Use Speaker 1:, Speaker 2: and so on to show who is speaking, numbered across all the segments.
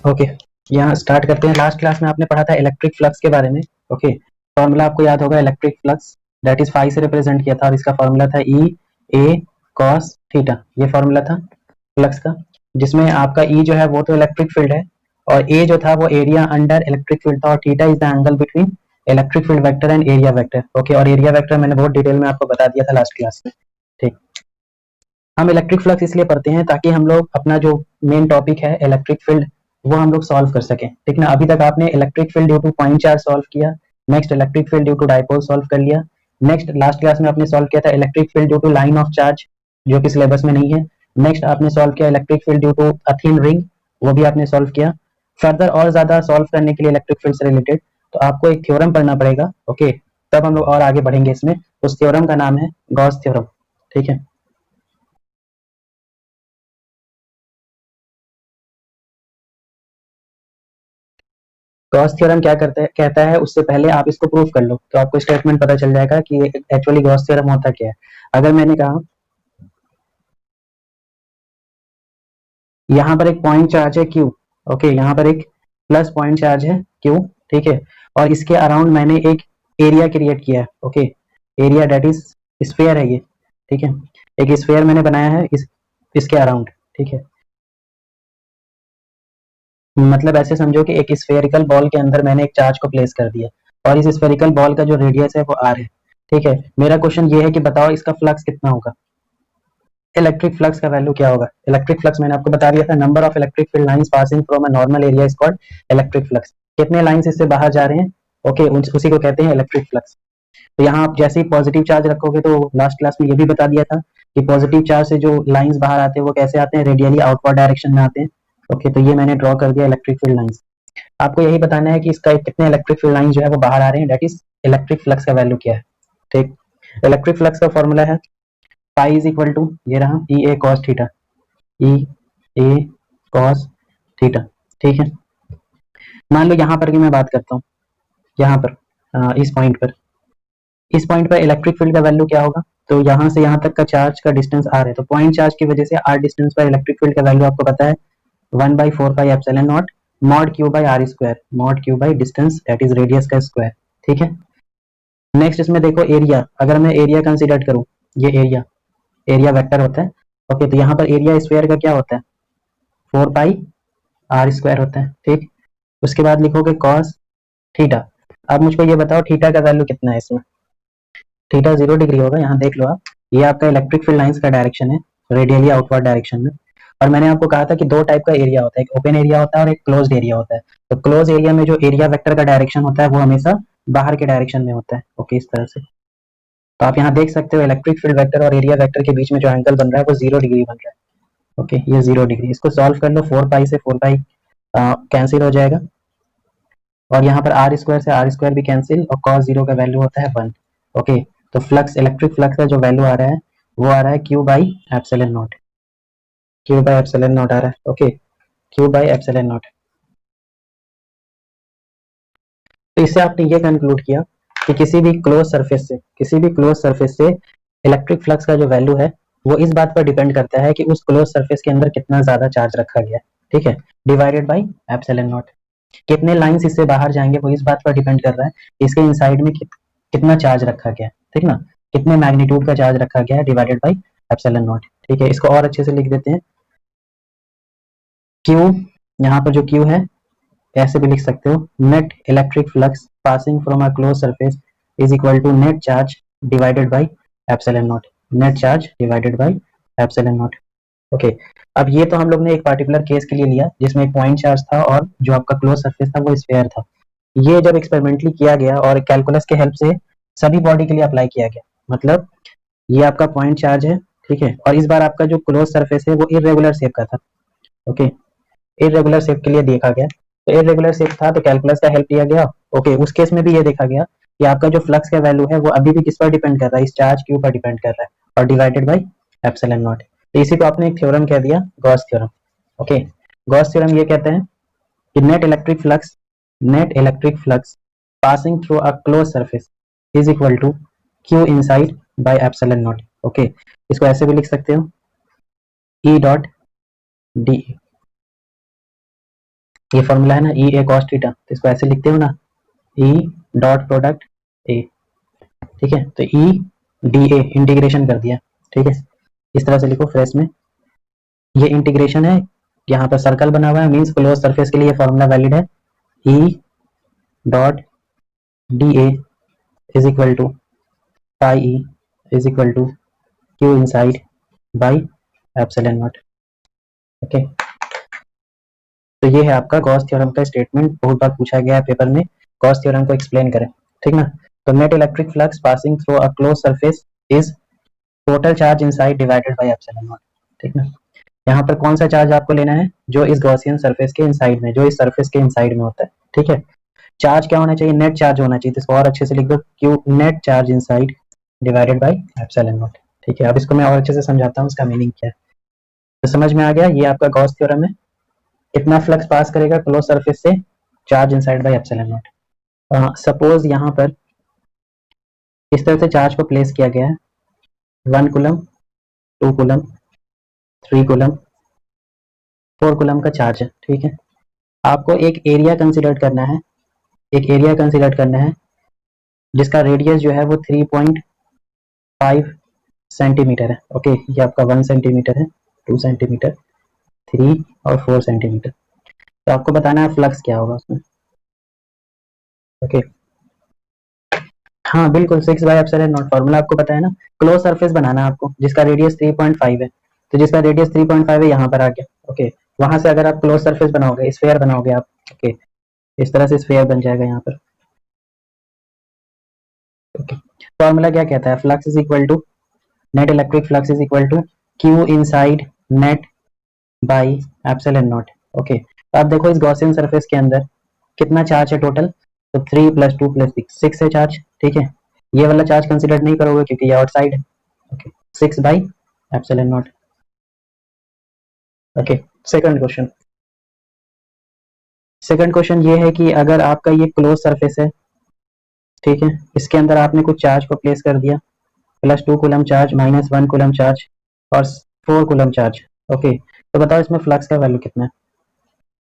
Speaker 1: Okay, यहाँ start करते हैं। लास्ट क्लास में आपने पढ़ा था इलेक्ट्रिक फ्लक्स के बारे में। ओके, फॉर्मूला आपको याद होगा, electric flux that is phi से रिप्रेजेंट किया था और इसका फॉर्मूला था ई ए कॉस थीटा। ये फॉर्मूला था फ्लक्स का, जिसमें आपका ई जो है वो तो इलेक्ट्रिक फील्ड है और ए जो था वो एरिया अंडर इलेक्ट्रिक फील्ड था और theta is the angle between electric field vector and area vector. Okay, और एरिया वेक्टर मैंने बहुत डिटेल में आपको बता दिया था लास्ट क्लास में। ठीक, हम इलेक्ट्रिक फ्लक्स इसलिए पढ़ते हैं ताकि हम लोग अपना जो मेन टॉपिक है इलेक्ट्रिक फील्ड वो हम लोग सॉल्व कर सकें। ठीक ना, अभी तक आपने electric field due to point charge solve किया, next electric field due to dipole solve कर लिया, नेक्स्ट लास्ट क्लास में आपने सॉल्व किया था electric field due to line of charge जो कि सिलेबस में नहीं है, नेक्स्ट आपने सॉल्व किया electric field due to a thin ring, वो भी आपने सॉल्व किया। फर्दर और ज्यादा सॉल्व करने के लिए इलेक्ट्रिक फील्ड से रिलेटेड तो आपको एक थ्योरम पढ़ना पड़ेगा। ओके, तब हम लोग और आगे बढ़ेंगे इसमें। उस थ्योरम का नाम है गॉस थ्योरम। ठीक है, गॉस थ्योरम क्या करता है, कहता है उससे पहले आप इसको प्रूफ कर लो तो आपको स्टेटमेंट पता चल जाएगा कि एक्चुअली गॉस थ्योरम होता क्या है। अगर मैंने कहा यहाँ पर एक पॉइंट चार्ज है क्यू, ओके, यहाँ पर एक प्लस पॉइंट चार्ज है क्यू, ठीक है, और इसके अराउंड मैंने एक एरिया क्रिएट किया है। Okay, area that is sphere है ये। ठीक है, एक स्फीयर मैंने बनाया है इसके अराउंड। ठीक है, मतलब ऐसे समझो कि एक स्फेरिकल बॉल के अंदर मैंने एक चार्ज को प्लेस कर दिया और इस स्फेरिकल बॉल का जो रेडियस है वो आर है। ठीक है, मेरा क्वेश्चन ये है कि बताओ इसका फ्लक्स कितना होगा, इलेक्ट्रिक फ्लक्स का वैल्यू क्या होगा। इलेक्ट्रिक फ्लक्स मैंने आपको बता दिया था, number of electric field lines passing from a normal area is called electric flux. कितने लाइंस इससे बाहर जा रहे हैं, ओके, उसी को कहते हैं इलेक्ट्रिक फ्लक्स। तो यहाँ आप जैसे ही पॉजिटिव चार्ज रखोगे, तो लास्ट क्लास में ये भी बता दिया था कि पॉजिटिव चार्ज से जो लाइंस बाहर आते हैं वो कैसे आते हैं, रेडियली आउटवर्ड डायरेक्शन में आते हैं। ओके, तो ये मैंने ड्रॉ कर दिया इलेक्ट्रिक फील्ड लाइंस। आपको यही बताना है कि इसका कितने इलेक्ट्रिक फील्ड लाइन जो है वो बाहर आ रहे हैं, दैट इज इलेक्ट्रिक फ्लक्स का वैल्यू क्या है। ठीक, इलेक्ट्रिक फ्लक्स का फॉर्मूला है पाई इज इक्वल टू, ये रहा, ई A cos theta, E A cos theta. ठीक है, मान लो यहाँ पर की मैं बात करता हूँ, यहाँ पर इस पॉइंट पर इलेक्ट्रिक फील्ड का वैल्यू क्या होगा, तो यहाँ से यहाँ तक का चार्ज का डिस्टेंस आर है, तो पॉइंट चार्ज की वजह से आर डिस्टेंस पर इलेक्ट्रिक फील्ड का वैल्यू आपको पता है 1/4πε0 mod q by are square, mod q by distance that is radius का स्क्वायर। ठीक है, नेक्स्ट इसमें देखो एरिया, अगर मैं एरिया कंसीडर करूं, ये एरिया, एरिया वेक्टर होता है। ओके, तो यहाँ पर एरिया स्क्वायर का क्या होता है, 4πr² होता है। ठीक, उसके बाद लिखोगे कॉस थीटा। अब मुझको ये बताओ थीटा का वैल्यू कितना है इसमें, थीटा 0 डिग्री होगा। यहाँ देख लो आप, ये आपका इलेक्ट्रिक फील्ड लाइंस का डायरेक्शन है, रेडियली आउटवर्ड डायरेक्शन में। और मैंने आपको कहा था कि दो टाइप का एरिया होता है, एक ओपन एरिया होता है और एक क्लोज्ड एरिया होता है। तो क्लोज एरिया में जो एरिया वेक्टर का डायरेक्शन होता है वो हमेशा बाहर के डायरेक्शन में होता है। ओके, इस तरह से। तो आप यहाँ देख सकते हो इलेक्ट्रिक फील्ड वेक्टर और एरिया वेक्टर के बीच में जो एंगल बन रहा है वो 0 डिग्री बन रहा है। ओके, ये 0 डिग्री, इसको सॉल्व कर लो, 4π से 4π कैंसिल हो जाएगा और यहाँ पर आर स्क्वायर से आर स्क्वायर भी कैंसिल और cos 0 का वैल्यू होता है 1। ओके, तो फ्लक्स, इलेक्ट्रिक फ्लक्स का जो वैल्यू आ रहा है वो आ रहा है q by epsilon naught, Q by epsilon naught आ रहा है। Okay, q by epsilon naught. तो इससे आपने ये कंक्लूड किया कि किसी भी क्लोज सरफेस से इलेक्ट्रिक फ्लक्स का जो वैल्यू है वो इस बात पर डिपेंड करता है कि उस क्लोज सरफेस के अंदर कितना ज्यादा चार्ज रखा गया है। ठीक है, डिवाइडेड बाई एप्सिलॉन नॉट। कितने लाइंस इससे बाहर जाएंगे वो इस बात पर डिपेंड कर रहा है कि इसके इनसाइड में कितना चार्ज रखा गया है। ठीक ना, कितने मैग्नीट्यूड का चार्ज रखा गया है, डिवाइडेड बाई एप्सिलॉन नॉट। ठीक है, इसको और अच्छे से लिख देते हैं, क्यू, यहाँ पर जो क्यू है ऐसे भी लिख सकते हो, net electric flux passing from a close surface is equal to net charge divided by epsilon naught, net charge divided by epsilon naught. Okay, अब ये तो हम लोग ने एक पार्टिकुलर केस के लिए लिया जिसमें एक पॉइंट चार्ज था और जो आपका क्लोज सरफेस था वो स्फीयर था। ये जब एक्सपेरिमेंटली किया गया और कैलकुलस के हेल्प से सभी बॉडी के लिए अप्लाई किया गया, मतलब ये आपका पॉइंट चार्ज है, ठीक है, और इस बार आपका जो क्लोज सरफेस है वो इरेगुलर शेप का था। ओके, इरेगुलर शेप के लिए देखा गया, तो इरेगुलर शेप था तो कैलकुलस का हेल्प लिया गया। ओके, उस केस में भी ये देखा गया कि आपका जो फ्लक्स का वैल्यू है वो अभी भी किस पर डिपेंड कर रहा है, इस चार्ज क्यू पर डिपेंड कर रहा है और डिवाइडेड बाई एप्सिलॉन नॉट। तो इसी को आपने एक थ्योरम कह दिया, Gauss theorem. Okay, Gauss theorem ये कहते हैं कि net electric flux passing through a close surface is equal to Q inside by epsilon naught. Okay, इसको ऐसे भी लिख सकते हो, ई डॉट डी। ये फॉर्मूला है ना ई ए कॉस थीटा, तो इसको ऐसे लिखते हो ना, ई डॉट प्रोडक्ट ए, ठीक है। तो ई डी ए इंटीग्रेशन कर दिया, ठीक है, इस तरह से लिखो फ्रेश में। ये इंटीग्रेशन है, यहाँ पर सर्कल बना हुआ है, मीन्स क्लोज सरफेस के लिए फॉर्मूला वैलिड है, E dot D A is equal to pi E is equal to Q inside by epsilon naught. Okay, तो ये है आपका गॉस थ्योरम का स्टेटमेंट, बहुत बार पूछा गया है पेपर में, गॉस थ्योरम को एक्सप्लेन करें, ठीक ना। तो net electric flux passing through a close surface is total charge inside divided by epsilon naught, ठीक ना। यहाँ पर कौन सा चार्ज आपको लेना है, जो इस गॉसियन सरफेस के इनसाइड में, जो इस सरफेस के इनसाइड में होता है, ठीक है। चार्ज क्या होना चाहिए, नेट चार्ज होना चाहिए, तो इसको और अच्छे से लिख दो, Q net charge inside divided by epsilon naught, ठीक है। अब इसको मैं और अच्छे से समझाता हूँ, इसका मीनिंग क्या है। तो समझ में आ गया, ये आपका गॉस थ्योरम है, कितना फ्लक्स पास करेगा क्लोज सरफेस से, charge inside by epsilon not. Suppose यहाँ पर इस तरह से चार्ज को प्लेस किया गया है, 1 कूलम, 2 कूलम, 3 कूलम, 4 कूलम का चार्ज है, ठीक है। आपको एक एरिया कंसिडर करना है, एक एरिया कंसिडर करना है जिसका रेडियस जो है वो 3.5 सेंटीमीटर है, ओके। ये आपका 1 सेंटीमीटर है, 2 सेंटीमीटर, 3 और 4 सेंटीमीटर। तो आपको बताना है फ्लक्स क्या होगा उसमें, ओके। हाँ बिल्कुल, 6 बाय एप्सिलॉन नॉट, फॉर्मूला आपको पता है ना। क्लोज सरफेस बनाना है आपको जिसका रेडियस 3.5 है, तो जिसका रेडियस 3.5 है यहाँ पर आ गया, ओके। वहां से अगर आप क्लोज सरफेस बनाओगे, स्फीयर बनाओगे आप, ओके, इस तरह से स्फीयर बन जाएगा यहाँ पर, ओके। फॉर्मूला क्या कहता है, flux is equal to net electric flux is equal to Q inside net by epsilon naught, okay. तो आप देखो इस गॉसियन सरफेस के अंदर कितना चार्ज है टोटल, तो 3 + 2 + 6, 6 है चार्ज, ठीक है। ये वाला चार्ज कंसिडर नहीं करोगे क्योंकि ये आउटसाइड है, okay. 6 by epsilon naught, okay. Second question, second question ये है कि अगर आपका ये क्लोज सरफेस है, ठीक है, इसके अंदर आपने कुछ चार्ज को प्लेस कर दिया, +2 कूलम चार्ज, -1 कूलम चार्ज और 4 कूलम चार्ज, ओके। तो बताओ इसमें फ्लक्स का वैल्यू कितना है।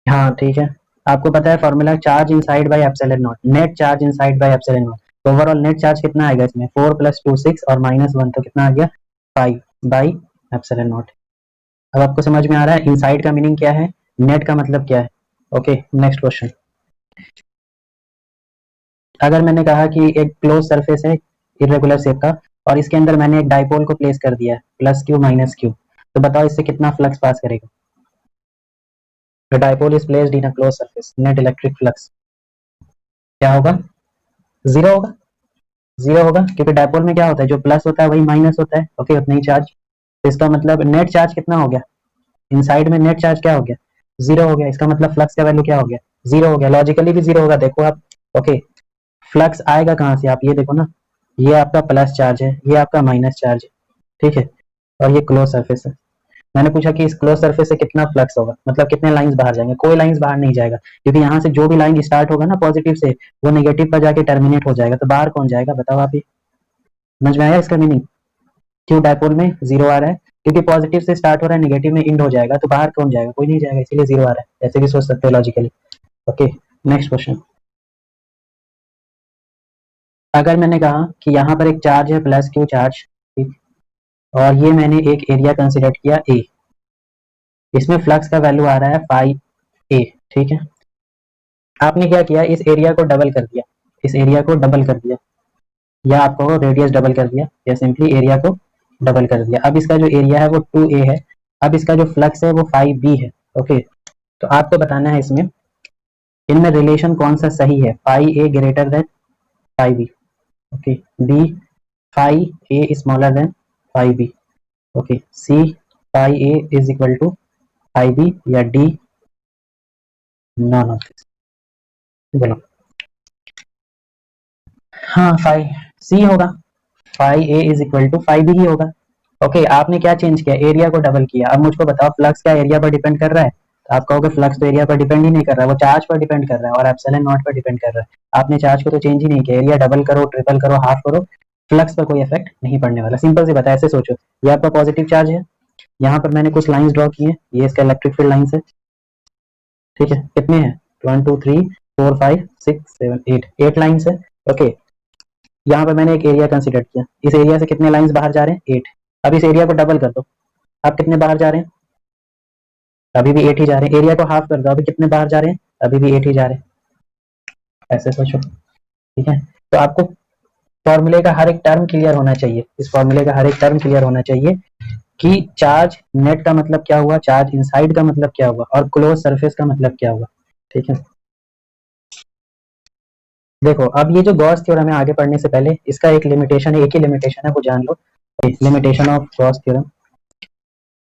Speaker 1: हाँ ठीक है, आपको पता है formula, charge inside by epsilon naught, net charge inside by epsilon naught. तो ओवरऑल नेट चार्ज कितना आएगा इसमें, 4 + 2 6 और -1, तो कितना आ गया 5 बाई एप्सिलॉन नॉट। अब आपको समझ में आ रहा है इनसाइड का मीनिंग क्या है, नेट का मतलब क्या है, ओके। नेक्स्ट क्वेश्चन, अगर मैंने कहा कि एक क्लोज सरफेस है इरेगुलर शेप का, और इसके अंदर मैंने एक डाइपोल को प्लेस कर दिया है +q -q, तो बताओ इससे कितना फ्लक्स पास करेगा। The dipole is placed in a closed surface, net electric flux क्या होगा, जीरो होगा, जीरो होगा, क्योंकि डाइपोल में क्या होता है, जो प्लस होता है वही माइनस होता है, ओके, उतना ही चार्ज। तो इसका मतलब नेट चार्ज कितना हो गया, इनसाइड में नेट चार्ज क्या हो गया, जीरो हो गया। इसका मतलब फ्लक्स का वैल्यू क्या हो गया, जीरो हो गया, लॉजिकली भी जीरो होगा, देखो आप, ओके। फ्लक्स आएगा कहाँ से, आप ये देखो ना, ये आपका प्लस चार्ज है, ये आपका माइनस चार्ज है, ठीक है, और ये क्लोज सरफेस है। मैंने पूछा कि इस क्लोज सरफेस से कितना फ्लक्स होगा, मतलब कितने लाइंस बाहर जाएंगे, कोई लाइंस बाहर नहीं जाएगा, क्योंकि यहाँ से जो भी लाइन स्टार्ट होगा ना पॉजिटिव से, वो नेगेटिव पर जाके टर्मिनेट हो जाएगा, तो बाहर कौन जाएगा, बताओ आप ही। समझ में आया इसका मीनिंग, क्यों डायपोल में जीरो आ रहा है, क्योंकि पॉजिटिव से स्टार्ट हो रहा है, नेगेटिव में एंड हो जाएगा, तो बाहर कौन जाएगा, कोई नहीं जाएगा, इसीलिए जीरो आ रहा है, ऐसे भी सोच सकते हो लॉजिकली, ओके। नेक्स्ट क्वेश्चन, अगर मैंने कहा कि यहाँ पर एक चार्ज है +q चार्ज, ठीक, और ये मैंने एक एरिया कंसिडर किया ए, इसमें फ्लक्स का वैल्यू आ रहा है 5a, ठीक है। आपने क्या किया, इस एरिया को डबल कर दिया, इस एरिया को डबल कर दिया, या आपको रेडियस डबल कर दिया, या सिंपली एरिया को डबल कर दिया। अब इसका जो एरिया है वो 2a है, अब इसका जो फ्लक्स है वो 5b है, ओके। तो आपको बताना है इसमें, इनमें रिलेशन कौन सा सही है, 5a greater than 5b, okay, b 5a smaller than 5b, okay, c 5a is equal to 5b, या d नॉन ऑफ दिस, बोलो। हाँ 5c होगा, 5a is equal to 5b ही होगा, ओके। आपने क्या चेंज किया, एरिया को डबल किया। अब मुझको बताओ फ्लक्स क्या एरिया पर डिपेंड कर रहा है, तो आप कहोगे फ्लक्स तो एरिया पर डिपेंड ही नहीं कर रहा है, वो चार्ज पर डिपेंड कर रहा है और एप्सिलॉन नॉट पर डिपेंड कर रहा है। आपने चार्ज को तो चेंज ही नहीं किया, एरिया डबल करो, ट्रिपल करो, हाफ करो, फ्लक्स पर कोई इफेक्ट नहीं पड़ने वाला। सिंपल सी बताया, ऐसे सोचो, ये आपका पॉजिटिव चार्ज है, यहाँ पर मैंने कुछ लाइंस ड्रॉ की है, ये इसका इलेक्ट्रिक फील्ड लाइंस है, ठीक है, कितने हैं 1 2 3 4 5 6 7 8, 8 लाइन्स है। ओके, यहाँ पर मैंने एक एरिया कंसिडर किया, इस एरिया से कितने लाइन्स बाहर जा रहे हैं 8। अब इस एरिया को डबल कर दो, आप कितने बाहर जा रहे हैं, अभी भी 8 ही जा रहे हैं। एरिया को हाफ कर दो, अभी कितने बाहर जा रहे हैं, अभी भी 8 ही जा रहे हैं। ऐसे सोचो, ठीक है। तो आपको फॉर्मूले का हर एक टर्म क्लियर होना चाहिए, इस फॉर्मूले का हर एक टर्म क्लियर होना चाहिए कि चार्ज नेट का मतलब क्या हुआ, चार्ज इनसाइड का मतलब क्या हुआ, और क्लोज सरफेस का मतलब क्या हुआ। ठीक है, देखो अब ये जो गॉस थ्योरम है, आगे पढ़ने से पहले इसका एक लिमिटेशन है, एक ही लिमिटेशन है, वो जान लो। Limitation of Gauss theorem,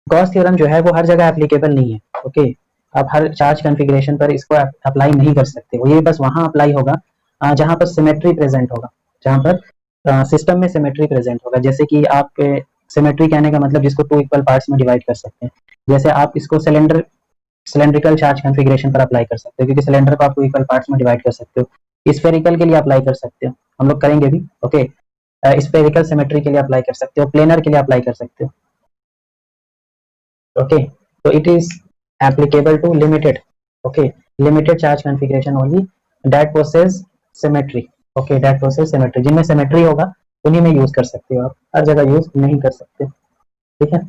Speaker 1: Gauss theorem जो है वो हर जगह एप्लीकेबल नहीं है। ओके, आप हर चार्ज कॉन्फ़िगरेशन पर इसको अप्लाई नहीं कर सकते हो, ये बस वहां अप्लाई होगा जहां पर सिमेट्री प्रेजेंट होगा, जहां पर सिस्टम में सिमेट्री प्रेजेंट होगा। जैसे कि आप सिमेट्री कहने का मतलब जिसको 2 इक्वल पार्ट्स में डिवाइड कर सकते हैं, जैसे आप इसको सिलेंड्रिकल चार्ज कॉन्फ़िगरेशन पर अप्लाई कर सकते हो, क्योंकि सिलेंडर को आप 2 इक्वल पार्ट्स में डिवाइड कर सकते हो। स्फेरिकल के लिए अप्लाई कर सकते हो, हम लोग करेंगे भी। ओके, स्फेरिकल सिमेट्री के लिए अप्लाई कर सकते हो, प्लेनर के लिए अप्लाई कर सकते हो। okay, so it is applicable to limited, okay, limited charge configuration only that possess symmetry, okay, that possess symmetry, जिनमें symmetry होगा उन्हीं में यूज कर सकते हो आप, हर जगह यूज नहीं कर सकते। ठीक है,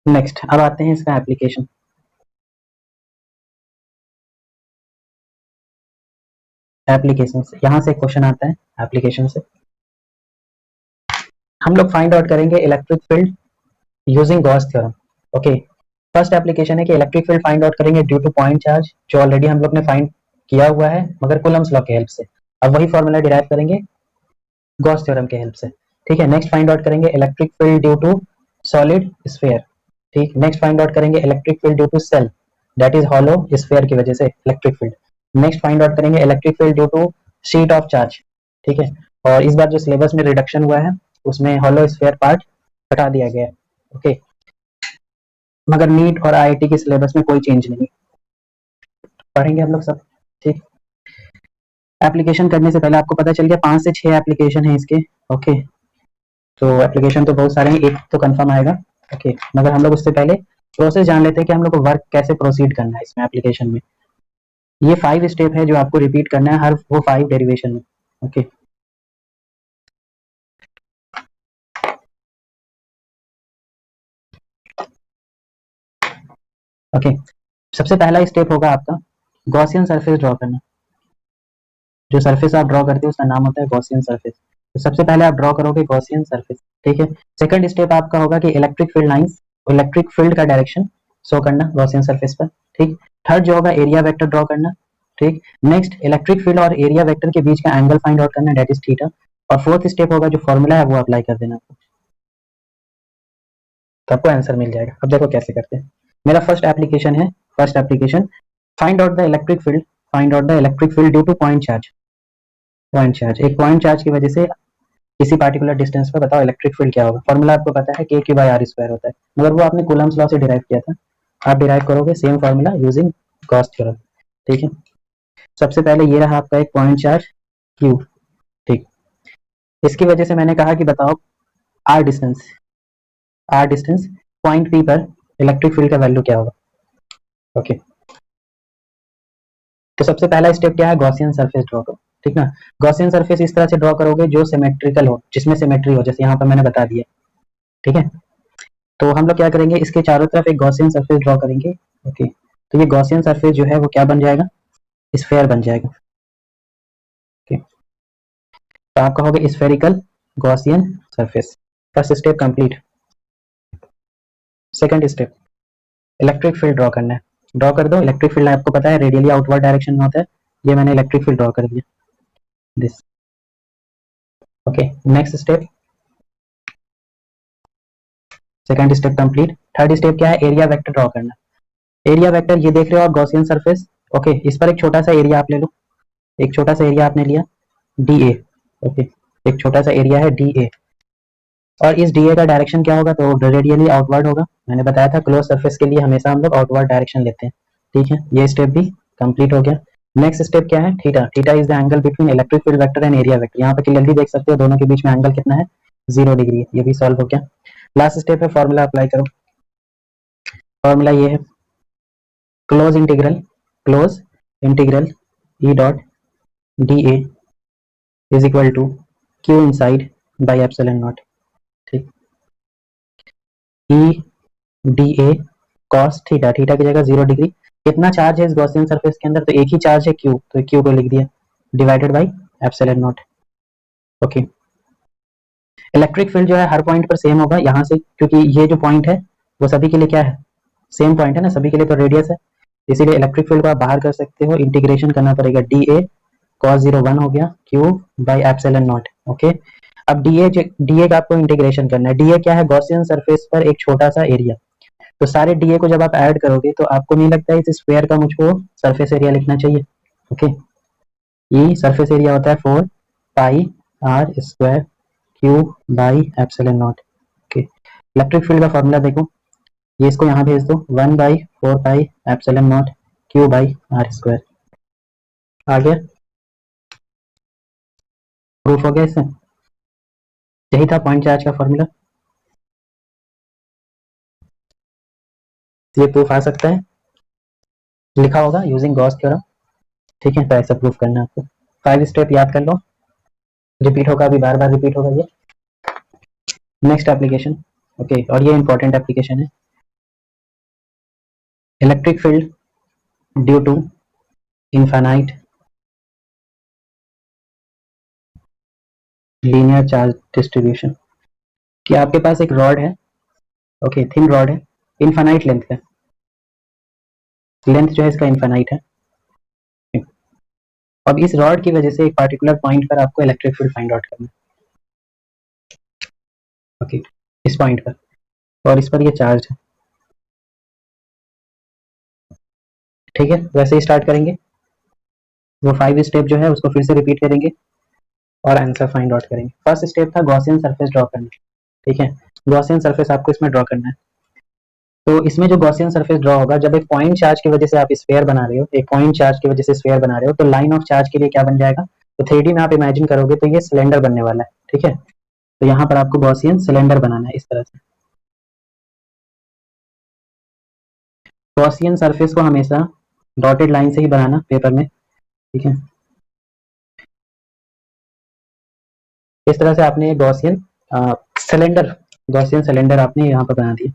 Speaker 1: नेक्स्ट अब आते हैं इसका एप्लीकेशन। एप्लीकेशन से यहाँ से क्वेश्चन आता है, एप्लीकेशन से हम लोग फाइंड आउट करेंगे electric field using Gauss theorem. Okay, first application है कि इलेक्ट्रिक फील्ड फाइंड आउट करेंगे ड्यू टू पॉइंट चार्ज, जो ऑलरेडी हम लोग ने फाइंड किया हुआ है मगर कूलम्स लॉ की हेल्प से। अब वही फॉर्मूला डिराइव करेंगे गॉस थ्योरम के हेल्प से। ठीक है, नेक्स्ट फाइंड आउट करेंगे electric field due to solid sphere. ठीक, नेक्स्ट फाइंड आउट करेंगे electric field due to shell, that is hollow sphere की वजह से electric field. Next find out करेंगे electric field due to sheet of charge. ठीक है, और इस बार जो सिलेबस में रिडक्शन हुआ है उसमें हॉलो स्फीयर पार्ट हटा दिया गया है। ओके, मगर नीट और आईआईटी के सिलेबस में कोई चेंज नहीं, पढ़ेंगे हम लोग सब। ठीक, एप्लीकेशन करने से पहले आपको पता चल गया 5 से 6 एप्लीकेशन है इसके। ओके, तो एप्लीकेशन तो बहुत सारे हैं, एक तो कंफर्म आएगा। ओके, मगर हम लोग उससे पहले प्रोसेस जान लेते हैं कि हम लोग को वर्क कैसे प्रोसीड करना है इसमें एप्लीकेशन में। ये 5 स्टेप है जो आपको रिपीट करना है हर वो 5 डेरिवेशन में। ओके, ओके, सबसे पहला स्टेप होगा आपका गॉसियन सरफेस ड्रॉ करना। जो सरफेस आप ड्रॉ करते हो उसका नाम होता है गॉसियन सरफेस। तो सबसे पहले आप ड्रॉ करोगे गॉसियन सरफेस। ठीक है, सेकंड स्टेप आपका होगा कि electric field lines, electric field का डायरेक्शन शो करना गॉसियन सरफेस पर। ठीक, थर्ड जो होगा एरिया वेक्टर ड्रॉ करना। ठीक, नेक्स्ट इलेक्ट्रिक फील्ड और एरिया वेक्टर के बीच का एंगल फाइंड आउट करना, दैट इज थीटा। और फोर्थ स्टेप होगा जो फॉर्मूला है वो अप्लाई कर देना, तो आपको आंसर मिल जाएगा। अब देखो कैसे करते हैं। मेरा फर्स्ट एप्लीकेशन है, first application find out the electric field, find out the electric field due to point charge. Point charge, एक पॉइंट चार्ज की वजह से किसी पार्टिकुलर डिस्टेंस पर बताओ इलेक्ट्रिक फील्ड क्या होगा। फॉर्मूला आपको पता है k q by are square होता है, मगर वो आपने कूलम्स लॉ से डिराइव किया था, आप डिराइव करोगे same formula using Gauss theorem. ठीक है, सबसे पहले ये रहा आपका एक पॉइंट चार्ज q। ठीक, इसकी वजह से मैंने कहा कि बताओ आर डिस्टेंस पॉइंट p पर इलेक्ट्रिक फील्ड का वैल्यू क्या होगा। ओके, तो सबसे पहला स्टेप क्या है, गॉसियन सरफेस ड्रॉ करो। ठीक ना, गॉसियन सरफेस इस तरह से ड्रॉ करोगे जो सिमेट्रिकल हो, जिसमें सिमेट्री हो, जैसे यहाँ पर मैंने बता दिया। ठीक है, तो हम लोग क्या करेंगे, इसके चारों तरफ एक गॉसियन सरफेस ड्रॉ करेंगे। ओके, तो ये गॉसियन सरफेस जो है वो क्या बन जाएगा, स्फेयर बन जाएगा। ओके, तो आप कहोगे spherical Gaussian surface. First step complete. Second step electric field draw करना है, ड्रॉ कर दो। इलेक्ट्रिक फील्ड आपको पता है रेडियली आउटवर्ड डायरेक्शन में होता है, ये मैंने इलेक्ट्रिक फील्ड ड्रॉ कर दिया this. Okay, next step, second step complete. Third step क्या है, एरिया वेक्टर ड्रॉ करना। एरिया वेक्टर ये देख रहे हो आप गॉसियन सरफेस। ओके, इस पर एक छोटा सा एरिया आप ले लो, एक छोटा सा एरिया आपने लिया डी ए। ओके, एक छोटा सा एरिया है डी ए, और इस डी ए का डायरेक्शन क्या होगा, तो रेडियली आउटवर्ड होगा। मैंने बताया था क्लोज सरफेस के लिए हमेशा हम लोग आउटवर्ड डायरेक्शन लेते हैं। ठीक है, ये स्टेप भी कंप्लीट हो गया। नेक्स्ट स्टेप क्या है, theta. Theta is the angle between electric field vector and area vector. यहाँ पे क्लियरली देख सकते हो दोनों के बीच में एंगल कितना है, 0 डिग्री। ये भी सॉल्व हो गया। लास्ट स्टेप है फॉर्मूला अप्लाई करो। फॉर्मूला ये है close integral e dot D A is equal to Q inside by epsilon naught. ठीक, e D A cos theta, theta की जगह 0 डिग्री। कितना चार्ज है इस गॉसियन सरफेस के अंदर, तो एक ही चार्ज है क्यू, तो क्यू को लिख दिया, divided by epsilon naught. Okay, electric field जो है हर पॉइंट पर सेम होगा यहाँ से, क्योंकि ये जो पॉइंट है वो सभी के लिए क्या है, सेम पॉइंट है ना, सभी के लिए तो रेडियस है, इसीलिए इलेक्ट्रिक फील्ड को आप बाहर कर सकते हो, इंटीग्रेशन करना पड़ेगा, डी ए कॉस 0 1 हो गया, Q by epsilon naught. Okay, अब डी ए का आपको इंटीग्रेशन करना है। डी ए क्या है, गॉसियन सरफेस पर एक छोटा सा एरिया, तो सारे डी ए को जब आप ऐड करोगे तो आपको नहीं लगता है इस स्क्वायर का मुझको सरफेस एरिया लिखना चाहिए। ओके, ये सरफेस एरिया होता है 4 pi are square q by epsilon naught. Okay, electric field का फॉर्मूला देखो, ये इसको यहाँ भेज दो, 1 by 4 pi epsilon naught Q by are square. आ गया, प्रूफ हो गया इससे, यही था पॉइंट चार्ज का फॉर्मूला, ये प्रूफ आ सकता है, लिखा होगा यूजिंग गॉस थ्योरम। ठीक है, तो ऐसा प्रूफ करना है आपको, 5 स्टेप याद कर लो, रिपीट होगा, अभी बार बार रिपीट होगा ये। नेक्स्ट एप्लीकेशन, ओके, और ये इंपॉर्टेंट एप्लीकेशन है, electric field due to infinite linear charge distribution. कि आपके पास एक रॉड है, ओके, थिन रॉड है, इनफाइनाइट लेंथ का, लेंथ जो है इसका इनफाइनाइट है। अब इस रॉड की वजह से एक पार्टिकुलर पॉइंट पर आपको इलेक्ट्रिक फील्ड फाइंड आउट करना है। ओके, इस पॉइंट पर, और इस पर ये चार्ज है। ठीक है, वैसे ही स्टार्ट करेंगे, वो 5 स्टेप जो है उसको फिर से रिपीट करेंगे और आंसर फाइंड आउट करेंगे। फर्स्ट स्टेप था गॉसियन सरफेस ड्रॉ करना। ठीक है, गॉसियन सरफेस आपको इसमें ड्रॉ करना है। तो इसमें जो गॉसियन सरफेस ड्रॉ होगा, जब एक पॉइंट चार्ज की वजह से आप स्फीयर बना रहे हो, एक पॉइंट चार्ज की वजह से स्फीयर बना रहे हो, तो लाइन ऑफ चार्ज के लिए क्या बन जाएगा, तो 3D में आप इमेजिन करोगे तो ये सिलेंडर बनने वाला है। ठीक है, तो यहाँ पर आपको गॉसियन सिलेंडर बनाना है इस तरह से। गॉसियन सरफेस को हमेशा डॉटेड लाइन से ही बनाना पेपर में। ठीक है, इस तरह से आपने गॉसियन सिलेंडर, गॉसियन सिलेंडर आपने यहाँ पर बना दिया।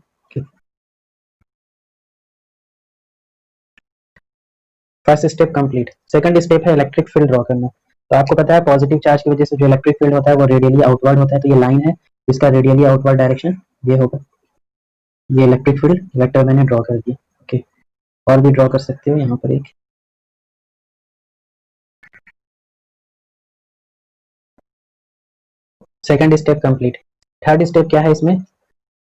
Speaker 1: First step complete. Second step है इलेक्ट्रिक फील्ड ड्रॉ करना। तो आपको पता है पॉजिटिव चार्ज की वजह से जो इलेक्ट्रिक फील्ड होता है वो रेडियली आउटवर्ड होता है, तो ये लाइन है, इसका रेडियली आउटवर्ड डायरेक्शन ये होगा, ये इलेक्ट्रिक फील्ड वेक्टर मैंने ड्रॉ कर दिया। ओके, और भी ड्रॉ कर सकते हो यहाँ पर एक। Second step complete. Third step क्या है इसमें,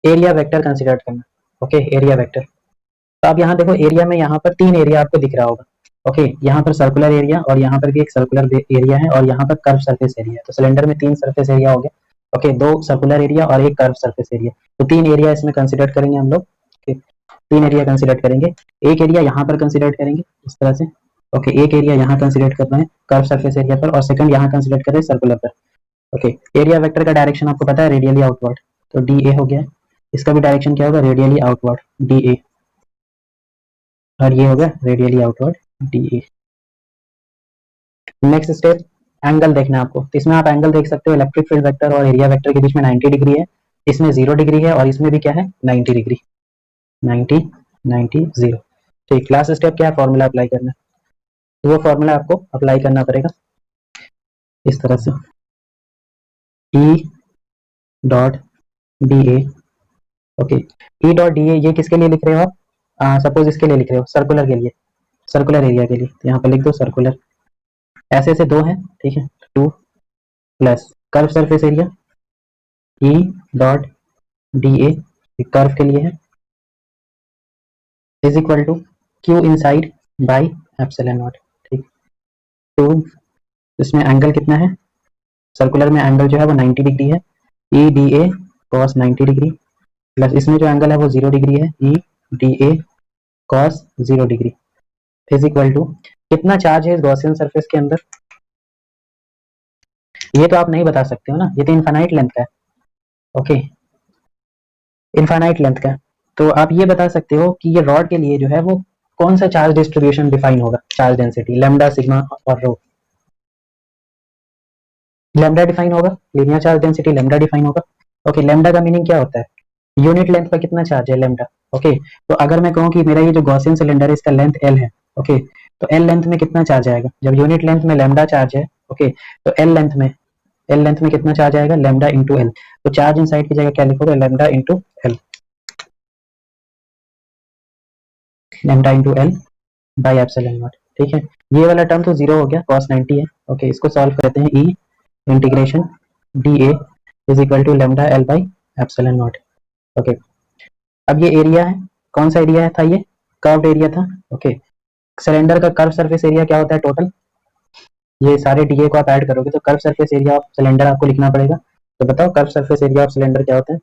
Speaker 1: एरिया वेक्टर कंसिडर करना। ओके, एरिया वेक्टर, तो आप यहाँ देखो, एरिया में यहाँ पर 3 एरिया आपको दिख रहा होगा। ओके, यहाँ पर सर्कुलर एरिया, और यहाँ पर भी एक सर्कुलर एरिया है, और यहाँ पर कर्व सरफेस एरिया है। तो सिलेंडर में 3 सरफेस एरिया हो गया। ओके, 2 सर्कुलर एरिया और एक कर्व सरफेस एरिया, तो 3 एरिया इसमें कंसिडर करेंगे हम लोग। ओके, 3 एरिया कंसिडर करेंगे, एक एरिया यहाँ पर कंसिडर करेंगे इस तरह से। ओके, एक एरिया यहाँ कंसिडर कर रहे हैं कर्व सरफेस एरिया पर, और सेकंड यहाँ कंसिडर कर रहे हैं सर्कुलर पर। ओके, एरिया वेक्टर का डायरेक्शन आपको पता है रेडियली आउटवर्ड, तो डी ए हो गया, इसका भी डायरेक्शन क्या होगा, रेडियली आउटवर्ड डी ए, और ये हो गया radially outward D A. Next step, angle देखना है आपको, तो इसमें आप एंगल देख सकते हो, इलेक्ट्रिक फील्ड वेक्टर और एरिया वेक्टर के बीच में 90 डिग्री है, इसमें 0 डिग्री है, और इसमें भी क्या है 90 डिग्री, 90 90 0। ठीक, लास्ट स्टेप क्या है, फॉर्मूला अप्लाई करना, तो वो फॉर्मूला आपको अप्लाई करना पड़ेगा इस तरह से, ई dot D A. Okay, E dot D A ये किसके लिए लिख रहे हो आप, सपोज इसके लिए लिख रहे हो, सर्कुलर के लिए, सर्कुलर एरिया के लिए, तो यहाँ पर लिख दो सर्कुलर, ऐसे ऐसे 2 है। ठीक है, 2 plus curve surface area E dot D A curve के लिए है, is equal to Q inside by epsilon naught. ठीक, तो इसमें एंगल कितना है, सर्कुलर में एंगल जो है वो 90 डिग्री है, E D A cos 90 degree, plus इसमें जो एंगल है वो 0 डिग्री है, E D A cos 0 degree, is equal to कितना चार्ज है इस गॉसियन सरफेस के अंदर, ये तो आप नहीं बता सकते हो ना, ये तो इनफाइनाइट लेंथ का है। ओके, इनफाइनाइट लेंथ का, तो आप ये बता सकते हो कि ये रॉड के लिए जो है वो कौन सा चार्ज डिस्ट्रीब्यूशन डिफाइन होगा, चार्ज डेंसिटी, लैम्डा, सिग्मा और रो। लैम्डा डिफाइन होगा, linear charge density lambda define होगा। ओके, लैम्डा का मीनिंग क्या होता है, यूनिट लेंथ पर कितना चार्ज है, लैम्डा। ओके, तो अगर मैं कहूँ कि मेरा ये जो गॉसियन सिलेंडर है इसका लेंथ एल है, ओके, तो एल लेंथ में कितना चार्ज आएगा, जब यूनिट लेंथ में लैम्डा चार्ज है, ओके, तो एल लेंथ में कितना चार्ज आएगा, लैम्डा इंटू एल। तो चार्ज इनसाइड की जगह क्या लिखोगे, lambda into L, lambda into L by epsilon naught. ठीक है, ये वाला टर्म तो जीरो हो गया, cos 90 है। ओके, इसको सॉल्व करते हैं, e integration D A is equal to lambda L by epsilon naught. Okay, अब ये एरिया है, कौन सा एरिया था, ये कर्व्ड एरिया था। ओके, सिलेंडर का कर्व सरफेस एरिया क्या होता है टोटल, ये सारे डीए को आप ऐड करोगे तो curve surface area of cylinder आपको लिखना पड़ेगा। तो बताओ curve surface area of cylinder क्या होता है।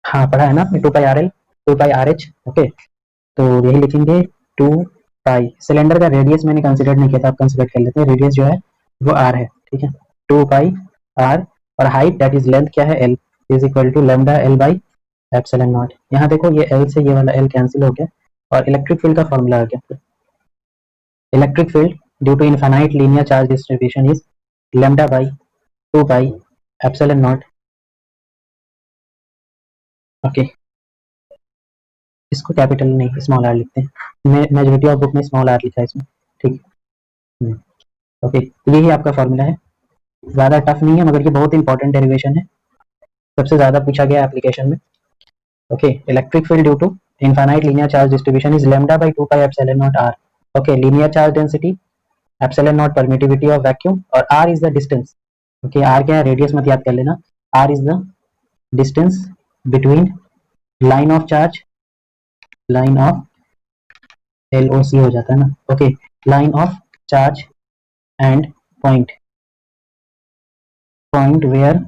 Speaker 1: हाँ पढ़ा है ना, 2 pi R L 2 pi R H. Okay, तो यही लिखेंगे 2 पाई, सिलेंडर का रेडियस मैंने कंसिडर नहीं किया था, आप कंसिडर कर लेते हैं, रेडियस जो है वो आर है। ठीक है, 2 पाई आर, और हाइट दैट इज लेंथ क्या है, L, is equal to lambda L by epsilon naught. यहाँ देखो ये एल से ये वाला एल कैंसिल हो गया, और इलेक्ट्रिक फील्ड का फॉर्मूला आ गया। Electric field due to infinite linear charge distribution is lambda by 2 pi epsilon naught. Okay, इसको कैपिटल नहीं स्मॉल आर लिखते हैं, मेजॉरिटी ऑफ बुक में स्मॉल आर लिखा है इसमें। ठीक है, ओके, तो यही आपका फॉर्मूला है, ज़्यादा टफ नहीं है, मगर ये बहुत इंपॉर्टेंट डेरिवेशन है, सबसे ज़्यादा पूछा गया एप्लीकेशन में। Okay, electric field due to infinite linear charge distribution is lambda by 2 pi epsilon naught r. Okay, linear charge density, epsilon naught permittivity of vacuum, और r is the distance. Okay, r क्या है, radius मत याद कर लेना, r is the distance between line of charge, line of l o c हो जाता है ना। Okay, line of charge and point, point where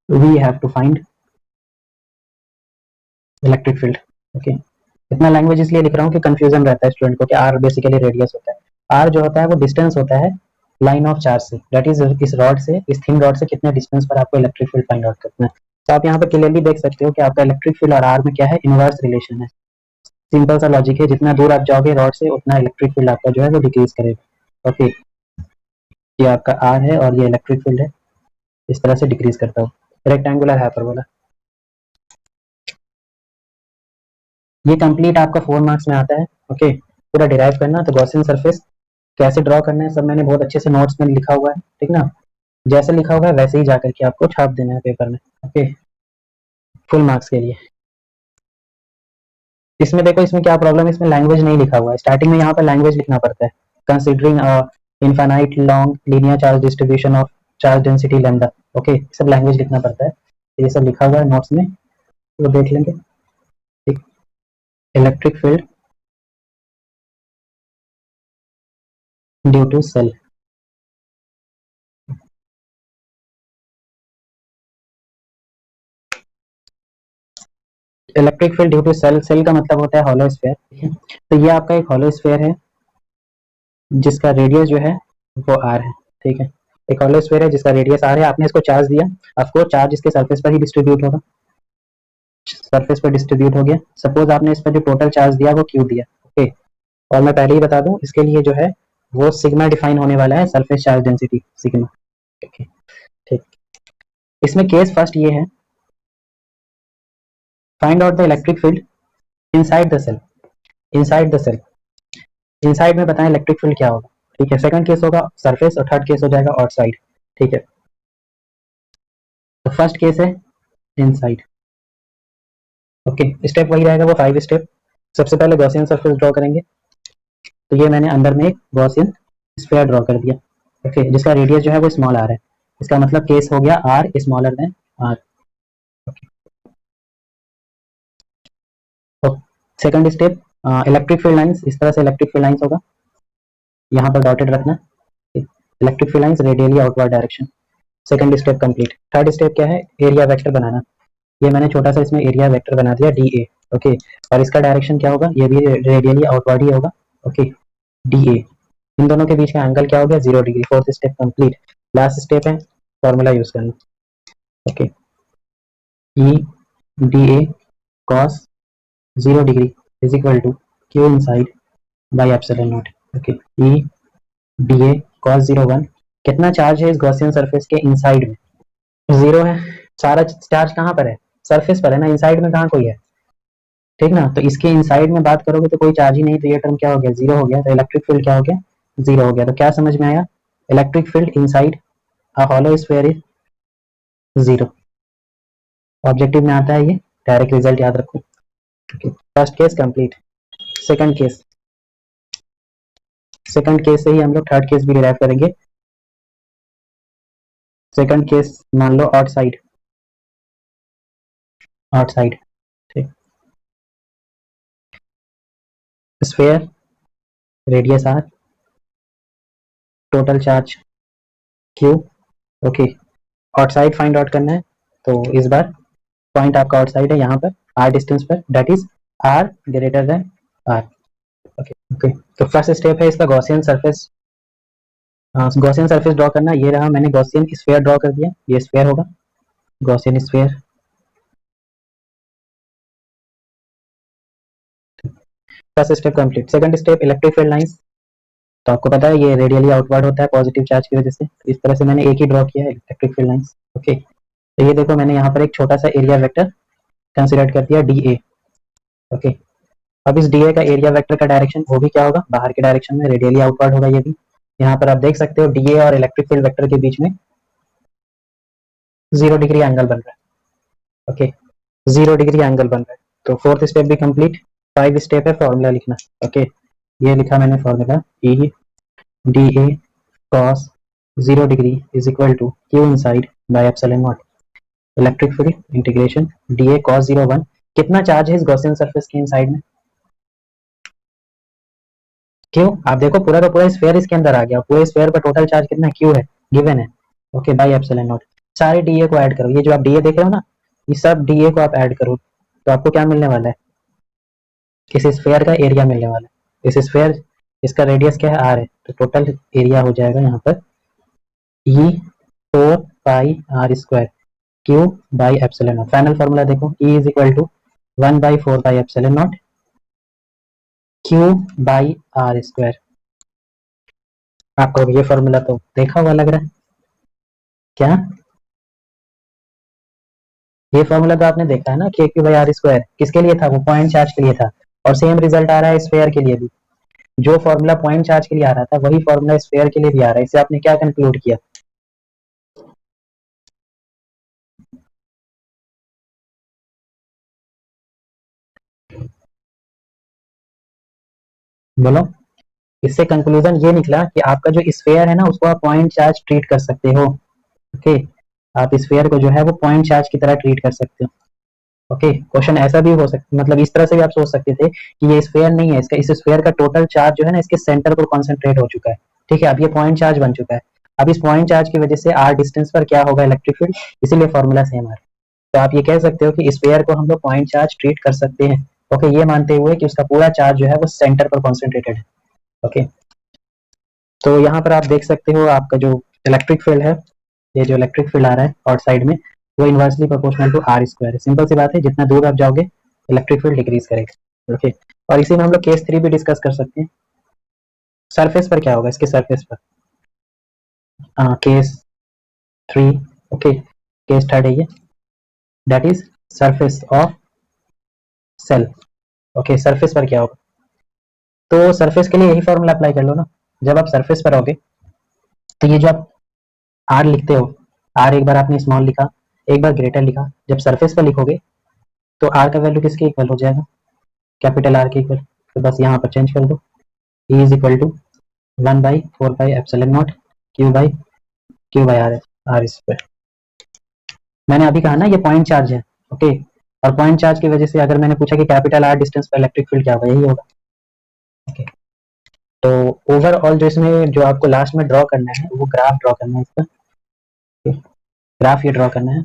Speaker 1: we have to find electric field. Okay, इतना लैंग्वेज इसलिए लिख रहा हूँ कि कंफ्यूजन रहता है स्टूडेंट को कि आर बेसिकली रेडियस होता है, आर जो होता है वो डिस्टेंस होता है लाइन ऑफ चार्ज से, दैट इज इस रॉड से, इस थिन रॉड से कितने डिस्टेंस पर आपको इलेक्ट्रिक फील्ड फाइंड आउट करना है। तो आप यहाँ पे क्लियरली देख सकते हो कि आपका इलेक्ट्रिक फील्ड और आर में क्या है, इनवर्स रिलेशन है। सिंपल सा लॉजिक है, जितना दूर आप जाओगे रॉड से उतना इलेक्ट्रिक फील्ड आपका जो है वो डिक्रीज करेगा। ओके, ये आपका आर है और ये इलेक्ट्रिक फील्ड है, इस तरह से डिक्रीज करता हूँ। रेक्टेंगुलर हाइपरबोला, ये कंप्लीट आपका 4 मार्क्स में आता है। ओके, पूरा डिराइव करना, तो गॉसियन सरफेस कैसे ड्रॉ करना है सब मैंने बहुत अच्छे से नोट्स में लिखा हुआ है। ठीक ना, जैसे लिखा हुआ है वैसे ही जाकर के आपको छाप देना है पेपर में। ओके, फुल मार्क्स के लिए। इसमें देखो, इसमें क्या प्रॉब्लम है, इसमें लैंग्वेज नहीं लिखा हुआ है, स्टार्टिंग में यहाँ पर लैंग्वेज लिखना पड़ता है, considering infinite long linear charge distribution of charge density lambda. Okay, सब लैंग्वेज लिखना पड़ता है, ये सब लिखा हुआ है नोट्स में, वो देख लेंगे। ठीक, electric field due to shell, electric field due to shell, shell का मतलब होता है हॉलो स्फीयर। ठीक है, तो ये आपका एक हॉलो स्फीयर है जिसका रेडियस जो है वो आर है। ठीक है, एक हॉलो स्फीयर है जिसका रेडियस आर है, आपने इसको चार्ज दिया, आपको चार्ज इसके सरफेस पर ही डिस्ट्रीब्यूट होगा, सरफेस पर डिस्ट्रीब्यूट हो गया। सपोज आपने इस पर जो टोटल चार्ज दिया वो क्यू दिया। ओके, और मैं पहले ही बता दूं इसके लिए जो है वो सिग्मा डिफाइन होने वाला है, surface charge density sigma. Okay, ठीक, इसमें केस फर्स्ट ये है, find out the electric field inside the shell, inside the shell, inside में बताएं इलेक्ट्रिक फील्ड क्या होगा। ठीक है, सेकंड केस होगा सरफेस और थर्ड केस हो जाएगा आउटसाइड। ठीक है, तो फर्स्ट केस है इनसाइड। ओके, स्टेप वही रहेगा, वो 5 स्टेप। सबसे पहले गॉसियन सरफेस ड्रॉ करेंगे, तो ये मैंने अंदर में एक गॉसियन स्फीयर ड्रॉ कर दिया। ओके, जिसका रेडियस जो है वो स्मॉल आर है, इसका मतलब केस हो गया R smaller than R. Second step, electric field lines, इस तरह से इलेक्ट्रिक फील्ड लाइंस होगा, यहाँ पर डॉटेड रखना, electric field lines radially outward direction. Second step complete. Third step क्या है, एरिया वेक्टर बनाना, ये मैंने छोटा सा इसमें एरिया वेक्टर बना दिया डी ए। ओके, और इसका डायरेक्शन क्या होगा, ये भी रेडियली आउटवर्ड ही होगा। ओके, डी ए, इन दोनों के बीच का एंगल क्या हो गया, 0 degree. Fourth step complete. Last step है फॉर्मूला यूज करना। Okay, E D A cos 0 degree is equal to Q inside by epsilon naught. Okay, E D A cos 0 1। कितना charge है इस गॉसियन सरफेस के inside में? 0 है। सारा charge कहाँ पर है? सरफेस पर है ना, इनसाइड में कहाँ कोई है? ठीक ना, तो इसके इनसाइड में बात करोगे तो कोई चार्ज ही नहीं, तो ये टर्म क्या हो गया? 0 हो गया। तो इलेक्ट्रिक फील्ड क्या हो गया? 0 हो गया। तो क्या समझ में आया? Electric field inside a hollow sphere is 0। Objective में आता है ये, डायरेक्ट रिजल्ट याद रखो। First case complete. Second case, second case से ही हम लोग थर्ड केस भी डिराइव करेंगे। सेकंड केस मान लो आउटसाइड, आउटसाइड, ठीक। Sphere, radius R, total charge Q. Okay, outside find out करना है, तो इस बार पॉइंट आपका आउटसाइड है यहाँ पर, आर डिस्टेंस पर, that is R greater than R. Okay okay, तो फर्स्ट स्टेप है इसका Gaussian surface. Gaussian surface draw करना। ये रहा, मैंने गॉसियन स्फीयर ड्रॉ कर दिया, ये स्फीयर होगा, Gaussian sphere. First step complete. Second step electric field lines. तो आपको पता है ये रेडियली आउटवर्ड होता है पॉजिटिव चार्ज की वजह से, इस तरह से मैंने एक ही ड्रॉ किया है इलेक्ट्रिक फील्ड लाइंस। ओके, तो ये देखो मैंने यहाँ पर एक छोटा सा एरिया वेक्टर कंसिडर कर दिया डी ए। ओके, अब इस डी ए का एरिया वेक्टर का डायरेक्शन वो भी क्या होगा? बाहर के डायरेक्शन में, रेडियली आउटवर्ड होगा ये भी। यहाँ पर आप देख सकते हो डी ए और इलेक्ट्रिक फील्ड वेक्टर के बीच में 0 डिग्री एंगल बन रहा है। ओके, 0 डिग्री एंगल बन रहा है। तो फोर्थ स्टेप भी कंप्लीट। 5 स्टेप है फॉर्मूला लिखना। ओके, ये लिखा मैंने formula, E D A cos 0 degree is equal to Q inside by epsilon naught. Electric field integration D A cos 0 1। कितना चार्ज है इस गॉसियन सरफेस के इनसाइड में? क्यू। आप देखो पूरा का पूरा स्फीयर इसके अंदर आ गया, पूरे स्फीयर पर टोटल चार्ज कितना है? क्यू है, गिवन है। Okay, bye epsilon not. सारे डीए को ऐड करो, ये जो आप डीए देख रहे हो ना, ये सब डीए को आप ऐड करो, तो आपको क्या मिलने वाला है? इस स्फीयर का एरिया मिलने वाला है। इस स्फीयर, इसका रेडियस क्या है? आर है, तो टोटल एरिया हो जाएगा यहाँ पर e 4 pi r² q by epsilon naught. Final formula देखो, e is equal to 1/4 pi epsilon naught Q by r²। आपको ये फॉर्मूला तो देखा हुआ लग रहा है क्या? ये फॉर्मूला तो आपने देखा है ना, के क्यू बाई r²। किसके लिए था? वो पॉइंट चार्ज के लिए था। और सेम रिजल्ट आ रहा है स्फीयर के लिए भी। जो फॉर्मूला पॉइंट चार्ज के लिए आ रहा था वही फॉर्मूला स्फीयर के लिए भी आ रहा है। इससे आपने क्या कंक्लूड किया? बोलो। इससे कंक्लूजन ये निकला कि आपका जो स्फीयर है ना, उसको आप पॉइंट चार्ज ट्रीट कर सकते हो। ओके, आप स्फीयर को जो है वो पॉइंट चार्ज की तरह ट्रीट कर सकते हो। ओके, क्वेश्चन ऐसा भी हो सकता, मतलब इस तरह से भी आप सोच सकते थे कि ये स्फीयर नहीं है, इसका, इस स्फीयर का टोटल चार्ज जो है ना, इसके सेंटर पर कॉन्सेंट्रेट हो चुका है। ठीक है, अब ये पॉइंट चार्ज बन चुका है। अब इस पॉइंट चार्ज की वजह से आर डिस्टेंस पर क्या होगा? इलेक्ट्रिक फील्ड, इसीलिए फॉर्मूला सेम है। तो आप ये कह सकते हो कि स्फीयर को हम लोग पॉइंट चार्ज ट्रीट कर सकते हैं। ओके, ये मानते हुए कि उसका पूरा चार्ज जो है वो सेंटर पर कॉन्सेंट्रेटेड है। ओके, तो यहाँ पर आप देख सकते हो आपका जो इलेक्ट्रिक फील्ड है, ये जो इलेक्ट्रिक फील्ड आ रहा है आउटसाइड में, वो inversely proportional to r²। Simple सी बात है, जितना दूर आप जाओगे इलेक्ट्रिक फील्ड डिक्रीज करेगा। ओके, और इसी में हम लोग केस 3 भी डिस्कस कर सकते हैं। सरफेस पर क्या होगा? इसके सरफेस पर केस 3। ओके, केस थर्ड है ये, that is surface of shell. Okay, surface पर क्या होगा? तो सरफेस के लिए यही फॉर्मूला अप्लाई कर लो ना। जब आप सरफेस पर होगे तो ये जो आप आर लिखते हो, आर एक बार आपने स्मॉल लिखा, एक बार ग्रेटर लिखा, जब सरफेस पर लिखोगे तो आर का वैल्यू किसके इक्वल हो जाएगा? कैपिटल आर के इक्वल। तो बस यहाँ पर चेंज कर दो, E is equal to 1/4 pi epsilon naught Q by are square. मैंने अभी कहा ना ये पॉइंट चार्ज है। ओके, और पॉइंट चार्ज की वजह से अगर मैंने पूछा कि कैपिटल आर डिस्टेंस पर इलेक्ट्रिक फील्ड क्या होगा, यही होगा। ओके, तो ओवरऑल जो इसमें जो आपको लास्ट में ड्रॉ करना है वो ग्राफ ड्रॉ करना है इसका। ग्राफ ये ड्रॉ करना है,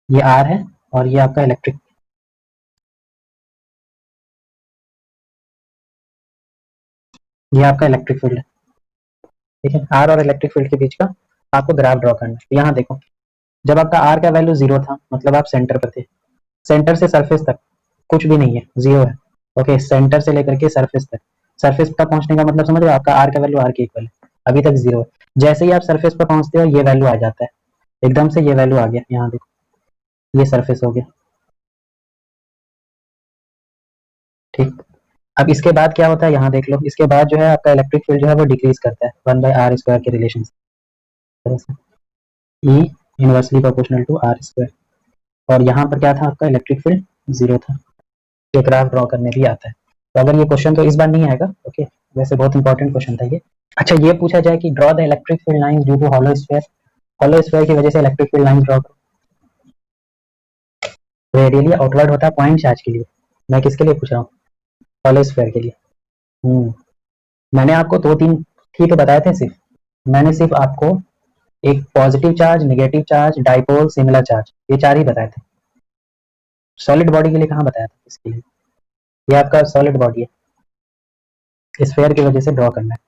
Speaker 1: ये आर है और ये आपका इलेक्ट्रिक, ये आपका इलेक्ट्रिक फील्ड है। ठीक है, आर और इलेक्ट्रिक फील्ड के बीच का आपको ग्राफ ड्रॉ करना है। यहाँ देखो, जब आपका आर का वैल्यू 0 था, मतलब आप सेंटर पर थे, सेंटर से सरफेस तक कुछ भी नहीं है, जीरो है। ओके, सेंटर से लेकर के सरफेस तक, सरफेस तक पहुंचने का मतलब समझ रहे हो, आपका आर का वैल्यू आर के इक्वल है, अभी तक जीरो है। जैसे ही आप सरफेस पर पहुंचते हो ये वैल्यू आ जाता है, एकदम से ये वैल्यू आ गया, यहाँ देखो ये सरफेस हो गया, ठीक। अब इसके बाद क्या होता है यहाँ देख लो, इसके बाद जो है आपका इलेक्ट्रिक फील्ड जो है वो डिक्रीज करता है 1/r² के रिलेशन से, e inversely proportional to are square. और यहाँ पर क्या था आपका इलेक्ट्रिक फील्ड जीरो था। ये ग्राफ ड्रॉ करने भी आता है, तो अगर ये क्वेश्चन तो इस बार नहीं आएगा, ओके, वैसे बहुत इंपॉर्टेंट क्वेश्चन था ये। अच्छा, ये पूछा जाए कि draw the electric field line due to hollow sphere, hollow sphere की वजह से इलेक्ट्रिक फील्ड लाइन ड्रॉ करो। रेडियली आउटवर्ड होता है पॉइंट चार्ज के लिए, मैं किसके लिए पूछ रहा हूँ, हॉलो स्फीयर के लिए। मैंने आपको दो तीन ही तो बताए थे सिर्फ, मैंने सिर्फ आपको एक positive charge, negative charge, dipole, similar charge, ये चार ही बताए थे। सॉलिड बॉडी के लिए कहाँ बताया था, इसके लिए ये आपका सॉलिड बॉडी है, स्फीयर की वजह से ड्रॉ करना है,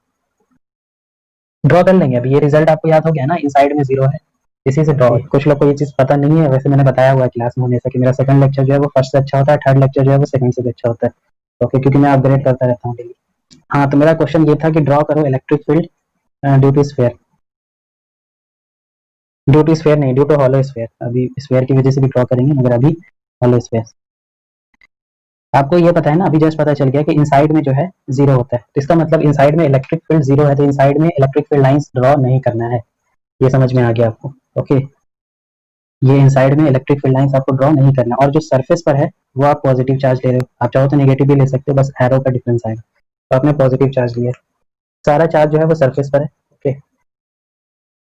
Speaker 1: ड्रॉ कर लेंगे। अभी ये रिजल्ट आपको याद हो गया ना, इनसाइड में जीरो है, इसी से ड्रॉ। कुछ लोग को ये चीज पता नहीं है, वैसे मैंने बताया हुआ है क्लास में हमेशा कि मेरा सेकंड लेक्चर जो है वो फर्स्ट से अच्छा होता है, थर्ड लेक्चर जो है वो सेकंड से भी अच्छा होता है, ओके, क्योंकि मैं अपग्रेड करता रहता हूँ डेली। हाँ, तो मेरा क्वेश्चन ये था कि ड्रॉ करो electric field due to sphere, due to sphere नहीं, ड्यू टू हॉलो स्फीयर। अभी स्फीयर की वजह से भी ड्रॉ करेंगे, मगर अभी हॉलो स्फीयर। आपको ये पता है ना, अभी जस्ट पता चल गया कि इनसाइड में जो है जीरो होता है, तो इसका मतलब इनसाइड में इलेक्ट्रिक फील्ड जीरो है, तो इनसाइड में इलेक्ट्रिक फील्ड लाइंस ड्रॉ नहीं करना है। ये समझ में आ गया आपको, ओके। ये इनसाइड में इलेक्ट्रिक फील्ड लाइंस आपको ड्रॉ नहीं करना, और जो सरफेस पर है वो आप पॉजिटिव चार्ज ले रहे हो, आप चाहो तो नेगेटिव भी ले सकते हो, बस एरो का डिफरेंस आएगा। तो आपने पॉजिटिव चार्ज लिया, सारा चार्ज जो है वो सरफेस पर है, ओके।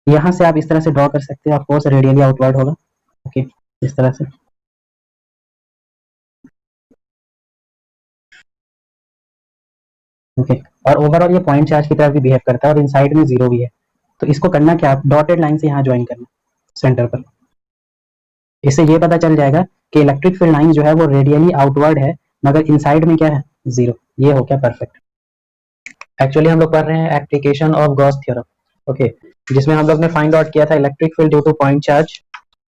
Speaker 1: यहाँ से आप इस तरह से ड्रॉ कर सकते हो, ऑफकोर्स रेडियली आउटवर्ड होगा, ओके, इस तरह से। ओके, और ओवरऑल ये पॉइंट चार्ज की तरह भी बिहेव करता है, और इनसाइड में जीरो भी है। तो इसको करना क्या, डॉटेड लाइन से यहाँ ज्वाइन करना सेंटर पर, इससे ये पता चल जाएगा कि इलेक्ट्रिक फील्ड लाइन जो है वो रेडियली आउटवर्ड है, मगर इनसाइड में क्या है, जीरो। ये हो गया परफेक्ट। एक्चुअली हम लोग पढ़ रहे हैं application of Gauss theorem, okay, जिसमें हम लोग ने फाइंड आउट किया था electric field due to point charge.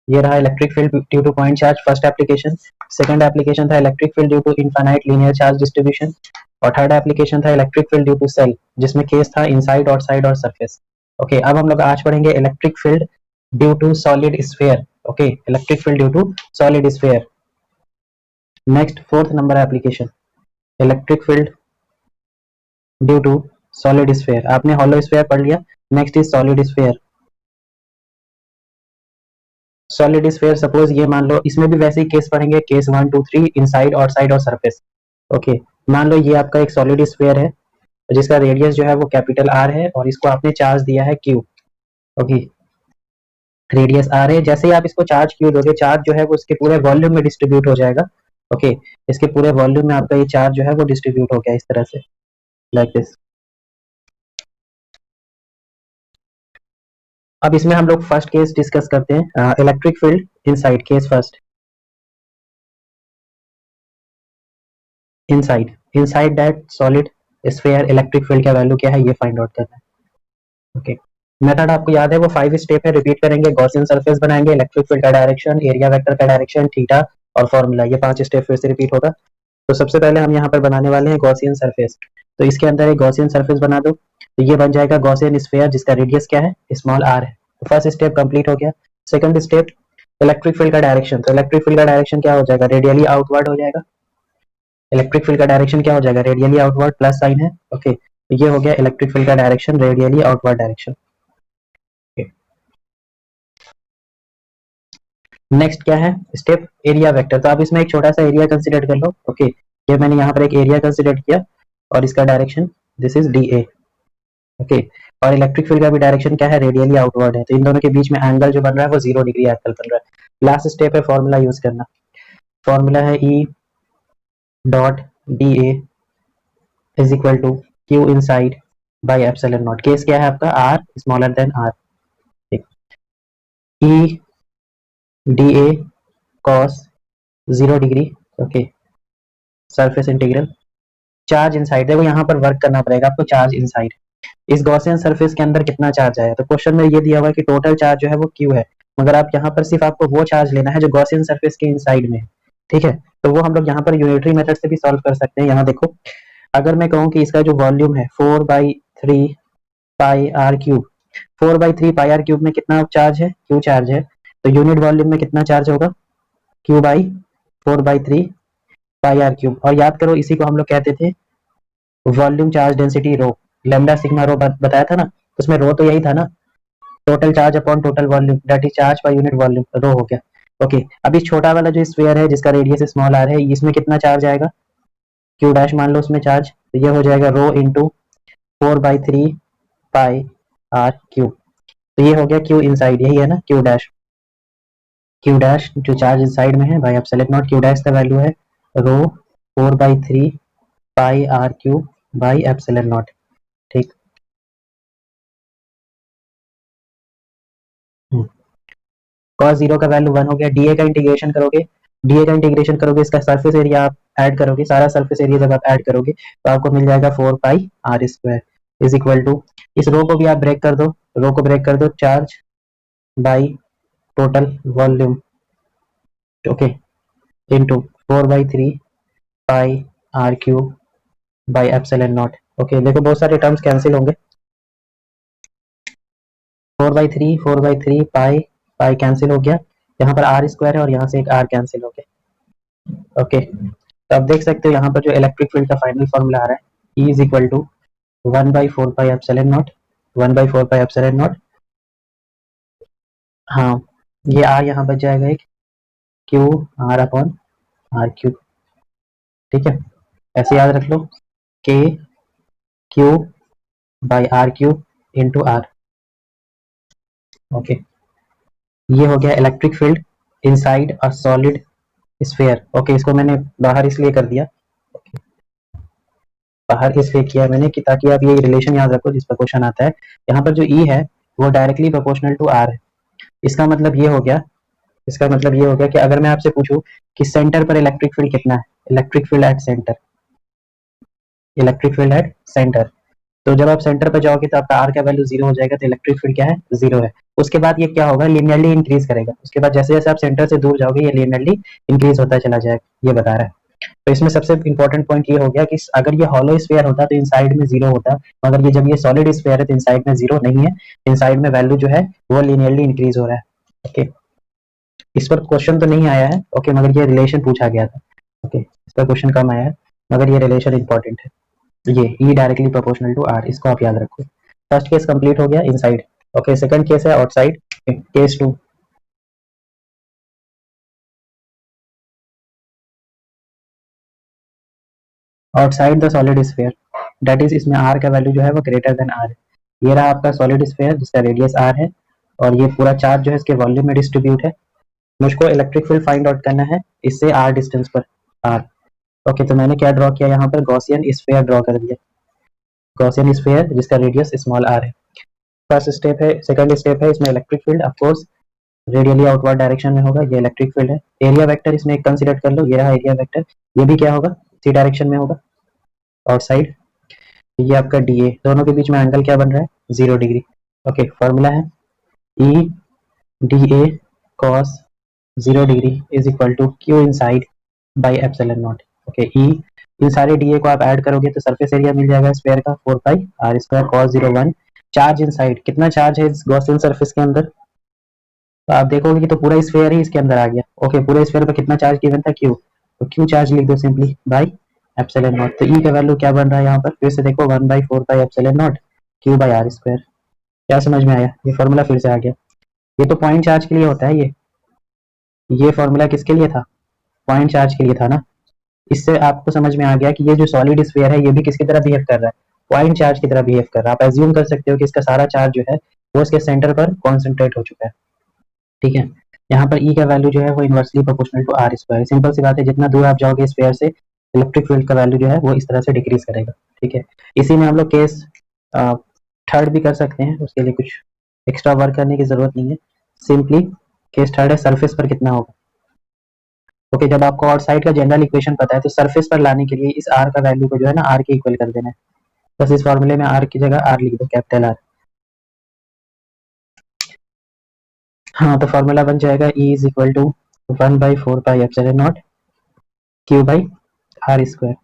Speaker 1: ये रहा electric field due to point charge, first application. Second application था electric field due to infinite linear charge distribution, और थर्ड एप्लीकेशन था electric field due to shell, जिसमें case था inside, outside और surface. Okay, अब हम लोग आज पढ़ेंगे electric field due to solid sphere, okay, electric field due to solid sphere. Next fourth number application, electric field due to solid sphere. आपने hollow sphere पढ़ लिया, next is solid sphere. Solid sphere suppose ये मान लो, इसमें भी वैसे ही केस पढ़ेंगे, केस 1 2 3, इनसाइड, आउटसाइड और सरफेस। ओके, मान लो ये आपका एक सॉलिड स्फीयर है जिसका रेडियस जो है वो कैपिटल आर है, और इसको आपने चार्ज दिया है क्यू, ओके, रेडियस आर है। जैसे ही आप इसको चार्ज क्यू दोगे, चार्ज जो है वो इसके पूरे वॉल्यूम में डिस्ट्रीब्यूट हो जाएगा, ओके, इसके पूरे वॉल्यूम में आपका ये चार्ज जो है वो डिस्ट्रीब्यूट हो गया इस तरह से, लाइक दिस। अब इसमें हम लोग फर्स्ट केस डिस्कस करते हैं, electric field inside, case first, inside, inside that solid sphere electric field का वैल्यू क्या है ये फाइंड आउट करना है, ओके। मेथड आपको याद है, वो 5 स्टेप है, रिपीट करेंगे। गॉसियन सरफेस बनाएंगे, इलेक्ट्रिक फील्ड का डायरेक्शन, एरिया वेक्टर का डायरेक्शन, थीटा और फॉर्मूला, ये 5 स्टेप फिर से रिपीट होगा। तो सबसे पहले हम यहाँ पर बनाने वाले हैं गॉसियन सरफेस, तो इसके अंदर एक गॉसियन सरफेस बना दो, तो ये बन जाएगा गॉसियन स्फीयर जिसका रेडियस क्या है, स्मॉल आर है। तो फर्स्ट स्टेप कंप्लीट हो गया। सेकंड स्टेप, इलेक्ट्रिक फील्ड का डायरेक्शन, तो इलेक्ट्रिक फील्ड का डायरेक्शन क्या हो जाएगा, रेडियली आउटवर्ड हो जाएगा। इलेक्ट्रिक फील्ड का डायरेक्शन क्या हो जाएगा, रेडियली आउटवर्ड, प्लस साइन है, ओके, तो ये हो गया इलेक्ट्रिक फील्ड का direction, radially outward direction. Next क्या है स्टेप, एरिया वेक्टर, तो आप इसमें एक छोटा सा एरिया कंसीडर कर लो, ओके, ये मैंने यहाँ पर एक एरिया कंसीडर किया, और इसका direction this is D A, okay, और इलेक्ट्रिक फील्ड का भी डायरेक्शन क्या है, रेडियली आउटवर्ड है, तो इन दोनों के बीच में एंगल जो बन रहा है वो 0 डिग्री एंगल बन रहा है। लास्ट स्टेप है फॉर्मूला यूज करना, फॉर्मूला है E dot D A is equal to Q inside by epsilon naught. Case क्या है आपका, R smaller than R, E D A cos 0 degree, okay, surface integral, charge inside, देखो यहाँ पर work करना पड़ेगा आपको, चार्ज इनसाइड, इस गॉसियन सरफेस के अंदर कितना चार्ज आया, तो क्वेश्चन में ये दिया हुआ है कि टोटल चार्ज जो है वो क्यू है, मगर आप यहाँ पर सिर्फ आपको वो चार्ज लेना है जो गॉसियन सरफेस के इनसाइड में है, ठीक है, तो वो हम लोग यहाँ पर यूनिटरी मेथड से भी सॉल्व कर सकते हैं। यहाँ देखो, अगर मैं कहूँ कि इसका जो वॉल्यूम है 4/3 pi R cube, 4/3 pi R cube में कितना चार्ज है, क्यू चार्ज है, तो यूनिट वॉल्यूम में कितना चार्ज होगा, Q by 4/3 pi R cube. और याद करो, इसी को हम लोग कहते थे volume charge density rho, lambda sigma rho बताया था ना, उसमें रो तो यही था ना, total charge upon total volume that is charge per unit volume, rho हो गया। ओके, अब इस छोटा वाला जो स्फीयर है जिसका रेडियस स्मॉल आर है, इसमें कितना चार्ज आएगा, क्यू डैश मान लो उसमें चार्ज, तो ये हो जाएगा rho into 4/3 pi R cube. तो ये हो गया क्यू इनसाइड, यही है ना क्यू डैश, क्यू डैश जो चार्ज इनसाइड में है by epsilon naught, Q dash का वैल्यू है rho 4/3 pi R cube by epsilon naught. ठीक, कॉस जीरो का वैल्यू 1 हो गया। डीए का इंटीग्रेशन करोगे, डीए का इंटीग्रेशन करोगे, इसका सरफेस एरिया आप ऐड करोगे, सारा सरफेस एरिया जब आप ऐड करोगे तो आपको मिल जाएगा 4 pi are square is equal to, इस रो को भी आप ब्रेक कर दो, रो को ब्रेक कर दो, charge by total volume, okay, into 4/3 pi R cube by epsilon naught. Okay, देखो बहुत सारे टर्म्स कैंसिल होंगे, 4/3 पाई, पाई कैंसिल हो गया, यहाँ पर आर स्क्वायर है और यहाँ से एक आर कैंसिल हो गया। ओके, तो आप देख सकते हो यहाँ पर जो इलेक्ट्रिक फील्ड का फाइनल फॉर्मूला आ रहा है, E is equal to 1/4 pi epsilon naught, 1/4 pi epsilon naught, हाँ, ये आर यहाँ बच जाएगा एक, Q R upon R cube. ठीक है, ऐसे याद रख लो, K Q by R cube into R. Okay, ये हो गया electric field inside a solid sphere. Okay, इसको मैंने बाहर इसलिए कर दिया, बाहर इसलिए किया मैंने कि ताकि आप ये रिलेशन याद रखो जिस पर क्वेश्चन आता है। यहाँ पर जो ई है वो डायरेक्टली प्रोपोर्शनल टू आर है। इसका मतलब ये हो गया, इसका मतलब ये हो गया कि अगर मैं आपसे पूछूं कि सेंटर पर इलेक्ट्रिक फील्ड कितना है, electric field at centre, electric field at centre, तो जब आप सेंटर पर जाओगे तो आपका आर का वैल्यू जीरो हो जाएगा, तो इलेक्ट्रिक फील्ड क्या है, जीरो है। उसके बाद ये क्या होगा, लीनियरली इंक्रीज करेगा, उसके बाद जैसे जैसे आप सेंटर से दूर जाओगे ये लीनियरली इंक्रीज होता चला जाएगा, ये बता रहा है। तो इसमें सबसे इंपॉर्टेंट पॉइंट ये हो गया कि अगर ये हॉलो स्फीयर होता तो इनसाइड में जीरो होता, मगर ये जब ये सॉलिड स्फीयर है तो इनसाइड में जीरो नहीं है, इनसाइड में वैल्यू जो है वो लीनियरली इंक्रीज हो रहा है। ओके, इस पर क्वेश्चन तो नहीं आया है, ओके, मगर ये रिलेशन पूछा गया था। ओके, इस पर क्वेश्चन कम आया है मगर ये रिलेशन इंपॉर्टेंट है, ये E directly proportional to R, इसको आप याद रखो। फर्स्ट केस कंप्लीट हो गया इनसाइड। ओके, सेकंड केस है outside, case 2। Outside the solid sphere, that is इसमें आर का वैल्यू जो है वो ग्रेटर देन आर है। ये रहा आपका सॉलिड स्फीयर जिसका रेडियस आर है और ये पूरा चार्ज जो है इसके वॉल्यूम में डिस्ट्रीब्यूट है। मुझको इलेक्ट्रिक फील्ड फाइंड आउट करना है इससे आर डिस्टेंस पर, आर। ओके, तो मैंने क्या ड्रॉ किया, यहाँ पर गॉसियन स्फीयर ड्रॉ कर दिया, गॉसियन स्फीयर जिसका रेडियस स्मॉल आर है। फर्स्ट स्टेप है, सेकंड स्टेप है, इसमें electric field of course radially outward direction में होगा, ये इलेक्ट्रिक फील्ड है। एरिया वेक्टर इसमें एक कंसीडर कर लो, ये रहा एरिया वेक्टर, ये भी क्या होगा, सी डायरेक्शन में होगा, आउटसाइड। ये आपका डी ए, दोनों के बीच में एंगल क्या बन रहा है, 0 डिग्री। ओके, फॉर्मूला है E D A cos 0 degree is equal to Q inside by epsilon naught. Okay, E, इन सारे डी ए को आप ऐड करोगे तो सरफेस एरिया मिल जाएगा स्क्वायर का 4 pi are square cos 0 1। Charge inside, कितना चार्ज है इस गॉसियन सरफेस के अंदर, तो आप देखोगे कि तो पूरा स्फीयर ही इसके अंदर आ गया। ओके, पूरे स्फीयर पर कितना चार्ज गिवन था, क्यू, तो क्यू चार्ज लिख दो सिंपली बाई एप्सिलॉन नॉट। तो ई का वैल्यू क्या बन रहा है यहाँ पर, फिर से देखो 1/4 pi epsilon naught Q by are square. क्या समझ में आया, ये फॉर्मूला फिर से आ गया। ये तो पॉइंट चार्ज के लिए होता है, ये फॉर्मूला किसके लिए था, पॉइंट चार्ज के लिए था ना। इससे आपको समझ में आ गया कि ये जो सॉलिड स्फीयर है ये भी किसकी तरह बिहेव कर रहा है, पॉइंट चार्ज की तरह बिहेव कर रहा है। आप एज्यूम कर सकते हो कि इसका सारा चार्ज जो है वो इसके सेंटर पर कॉन्सेंट्रेट हो चुका है। ठीक है, यहाँ पर ई का वैल्यू जो है वो inversely proportional to are square, simple सी बात है, जितना दूर आप जाओगे स्फीयर से इलेक्ट्रिक फील्ड का वैल्यू जो है वो इस तरह से डिक्रीज करेगा। ठीक है, इसी में हम लोग केस थर्ड भी कर सकते हैं, उसके लिए कुछ एक्स्ट्रा वर्क करने की जरूरत नहीं है, सिंपली केस थर्ड है सरफेस पर कितना होगा। ओके, जब आपको आउटसाइड का जनरल इक्वेशन पता है तो सरफेस पर लाने के लिए इस आर का वैल्यू को जो है ना आर के इक्वल कर देना है, बस इस फॉर्मूले में आर की जगह आर लिख दो, कैपिटल आर। हाँ, तो फॉर्मूला बन जाएगा E is equal to 1/4 pi epsilon naught Q by are square.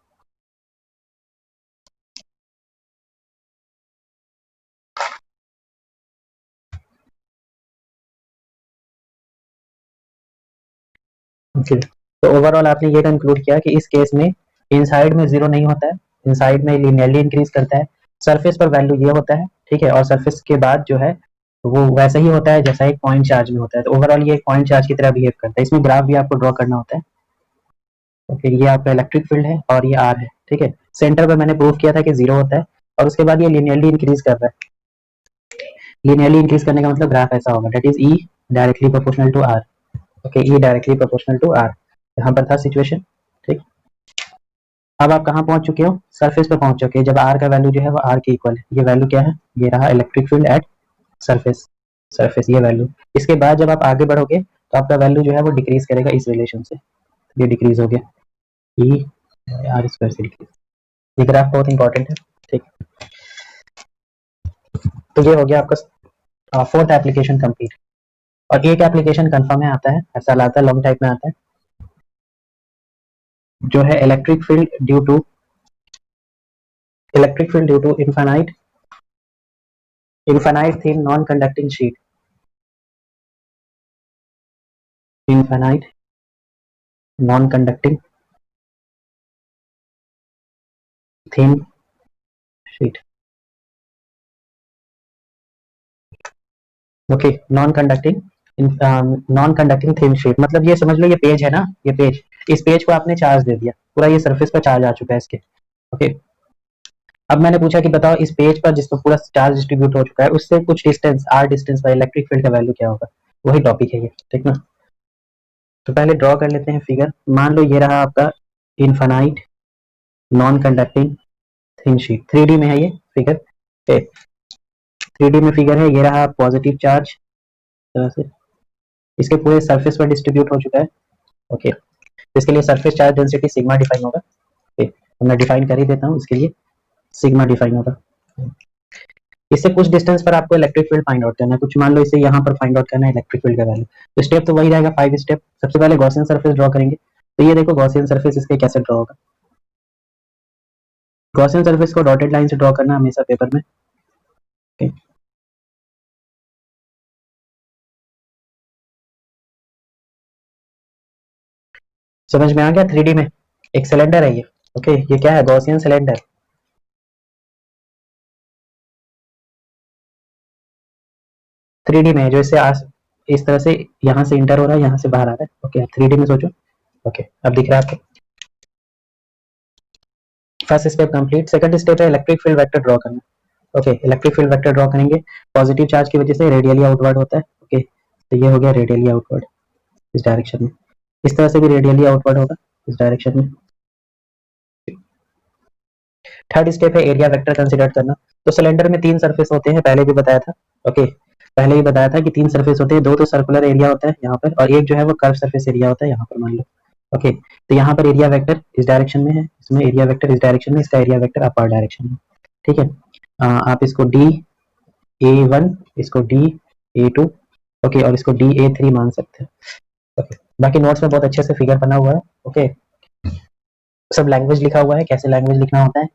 Speaker 1: Okay, तो ओवरऑल आपने ये कंक्लूड किया कि इस केस में इनसाइड में जीरो नहीं होता है, इनसाइड में लिनियरली इंक्रीज करता है, सरफेस पर वैल्यू ये होता है, ठीक है, और सरफेस के बाद जो है वो वैसा ही होता है जैसा एक पॉइंट चार्ज में होता है। तो ओवरऑल ये एक पॉइंट चार्ज की तरह बिहेव करता है। इसमें ग्राफ भी आपको ड्रॉ करना होता है। ओके, ये आपका इलेक्ट्रिक फील्ड है और ये आर है, ठीक है। सेंटर पर मैंने प्रूव किया था कि जीरो होता है और उसके बाद ये लिनियरली इंक्रीज कर रहा है। लिनियरली इंक्रीज करने का मतलब ग्राफ ऐसा होगा, that is E directly proportional to R. Okay, E directly proportional to R, यहाँ पर था सिचुएशन, ठीक। अब आप कहाँ पहुंच चुके हो, सरफेस पे पहुंच चुके हैं, जब आर का वैल्यू जो है वो आर के इक्वल है। ये वैल्यू क्या है, ये रहा electric field at surface, surface ये वैल्यू। इसके बाद जब आप आगे बढ़ोगे तो आपका वैल्यू जो है वो डिक्रीज करेगा इस रिलेशन से, ये डिक्रीज हो गया, ई आर स्क्वायर से डिक्रीज। ये ग्राफ बहुत इंपॉर्टेंट है, ठीक। तो ये हो गया आपका फोर्थ एप्लीकेशन कंप्लीट। और एक एप्लीकेशन कंफर्म में आता है, ऐसा आता है लॉन्ग टाइप में आता है, जो है electric field due to infinite thin non conducting sheet, infinite non conducting thin sheet. Okay, non conducting thin sheet मतलब ये समझ लो, ये पेज है ना, ये पेज, इस पेज को आपने चार्ज दे दिया, पूरा ये सरफेस पर चार्ज आ चुका है इसके। ओके, अब मैंने पूछा कि बताओ इस पेज पर जिस पर पूरा चार्ज डिस्ट्रीब्यूट हो चुका है उससे कुछ डिस्टेंस आर डिस्टेंस पर इलेक्ट्रिक फील्ड का वैल्यू क्या होगा, वही टॉपिक है ये, ठीक ना। तो पहले ड्रॉ कर लेते हैं फिगर। मान लो ये रहा आपका infinite non conducting thin sheet, 3D में है ये फिगर, 3D में फिगर है, ये रहा पॉजिटिव चार्ज तरह से इसके पूरे सरफेस पर डिस्ट्रीब्यूट हो चुका है। ओके, तो इसके लिए surface charge density sigma define होगा। ओके, तो मैं डिफाइन कर ही देता हूँ, इसके लिए सिग्मा डिफाइन होगा। इससे कुछ डिस्टेंस पर आपको इलेक्ट्रिक फील्ड फाइंड आउट करना है, कुछ मान लो इसे यहाँ पर फाइंड आउट करना है इलेक्ट्रिक फील्ड का वैल्यू। तो स्टेप तो वही रहेगा, 5 स्टेप। सबसे पहले गॉसियन सरफेस ड्रॉ करेंगे। तो ये देखो गॉसियन सरफेस इसके कैसे ड्रॉ होगा। गॉसियन सरफेस को डॉटेड लाइन से ड्रॉ करना हमेशा पेपर में। ओके, समझ में आ गया। 3D में एक सिलेंडर है ये। ओके, ये क्या है, गॉसियन सिलेंडर। 3D में जो इससे इस तरह से यहाँ से इंटर हो रहा है, यहाँ से बाहर आ रहा है। ओके, 3D में सोचो। ओके, अब दिख रहा है आपको। First step complete. Second step है इलेक्ट्रिक फील्ड वेक्टर ड्रॉ करना। Okay, electric field vector draw करेंगे। पॉजिटिव चार्ज की वजह से रेडियली आउटवर्ड होता है। ओके, तो ये हो गया रेडियली आउटवर्ड इस डायरेक्शन में। इस तरह से भी रेडियली आउटवर्ड होगा इस डायरेक्शन में। थर्ड स्टेप है एरिया वेक्टर कंसीडर करना। तो सिलेंडर में 3 सरफेस होते हैं, पहले भी बताया था। ओके, पहले ही बताया था कि 3 सरफेस होते हैं, 2 तो सर्कुलर एरिया होता है यहाँ पर, और एक जो है वो कर्व सरफेस एरिया होता है यहाँ पर, मान लो। ओके, तो यहाँ पर एरिया वेक्टर इस डायरेक्शन में है, इसमें एरिया वेक्टर इस डायरेक्शन में, इसका एरिया वेक्टर अपर डायरेक्शन में, ठीक है। आप इसको DA1, इसको DA2, ओके, और इसको DA3 मान सकते हैं। ओके, बाकी नोट्स में बहुत अच्छे से फिगर बना हुआ है। ओके, सब लैंग्वेज लिखा हुआ है, कैसे लैंग्वेज लिखना होता है।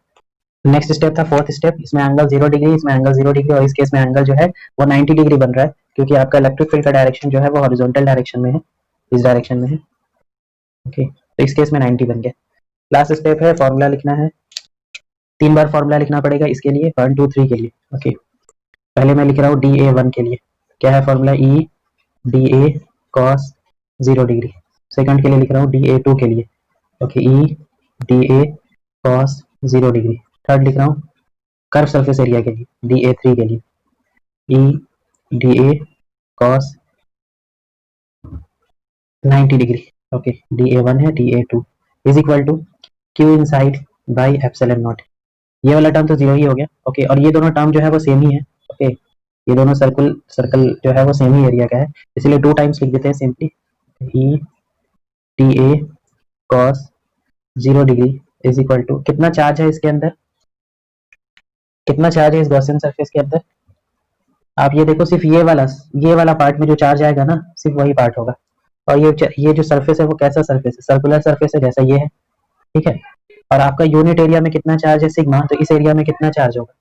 Speaker 1: नेक्स्ट स्टेप था फोर्थ स्टेप, इसमें एंगल 0 डिग्री, इसमें एंगल 0 डिग्री, और इस केस में एंगल जो है वो 90 डिग्री बन रहा है, क्योंकि आपका इलेक्ट्रिक फील्ड का डायरेक्शन जो है वो हॉरिजॉन्टल डायरेक्शन में है, इस डायरेक्शन में है। ओके, तो इस केस में 90 बन गया। लास्ट स्टेप है फॉर्मूला लिखना है। 3 बार फॉर्मूला लिखना पड़ेगा इसके लिए, 1 2 3 के लिए। ओके, पहले मैं लिख रहा हूँ DA1 के लिए, क्या है फॉर्मूला, ई DA cos 0 डिग्री। सेकंड के लिए लिख रहा हूँ DA2 के लिए, ओके, ई DA cos 0 डिग्री। थर्ड लिख रहा हूँ कर्व सरफेस एरिया के लिए, DA3 के लिए, E DA cos 90 degree. Okay, DA1 है, DA2 is equal to Q inside by epsilon naught. ये वाला टर्म तो 0 ही हो गया। ओके, और ये दोनों टर्म जो है वो सेम ही है। ओके, ये दोनों सर्कल जो है वो सेम ही एरिया का है, इसलिए 2 टाइम्स लिख देते हैं simply. E DA cos 0 degree is equal to, कितना चार्ज है इसके अंदर, कितना चार्ज है इस गॉसियन सरफेस के अंदर। आप ये देखो, सिर्फ ये वाला पार्ट में जो चार्ज आएगा ना, सिर्फ वही पार्ट होगा। और ये जो सरफेस है वो कैसा सरफेस है, सर्कुलर सरफेस है जैसा ये है, ठीक है। और आपका यूनिट एरिया में कितना चार्ज है, सिग्मा, तो इस एरिया में कितना चार्ज होगा,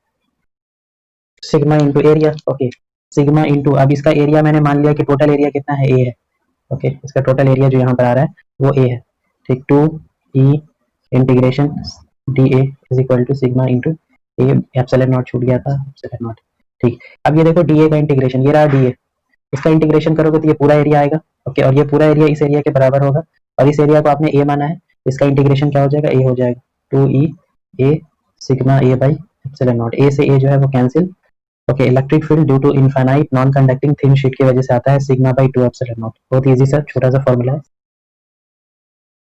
Speaker 1: sigma into area, okay. Sigma into, अब इसका एरिया मैंने मान लिया कि टोटल एरिया कितना है, ए है, ओके। इसका टोटल एरिया जो यहाँ पर आ रहा है वो ए है, ठीक। 2 E integration D A is equal to sigma into A, epsilon naught छूट गया था, एप्सिलॉन नॉट, ठीक। अब ये देखो डी ए का इंटीग्रेशन, ये रहा डी ए, इसका इंटीग्रेशन करोगे तो ये पूरा एरिया आएगा, ओके। और ये पूरा एरिया इस एरिया के बराबर होगा, और इस एरिया को आपने ए माना है, इसका इंटीग्रेशन क्या हो जाएगा, ए हो जाएगा, 2 E A sigma A by epsilon naught, A से ए जो है वो cancel, okay. Electric field due to infinite non conducting thin sheet की वजह से आता है सिग्मा बाई 2 एप्सिलॉन नॉट, बहुत इजी सा छोटा सा फॉर्मूला है,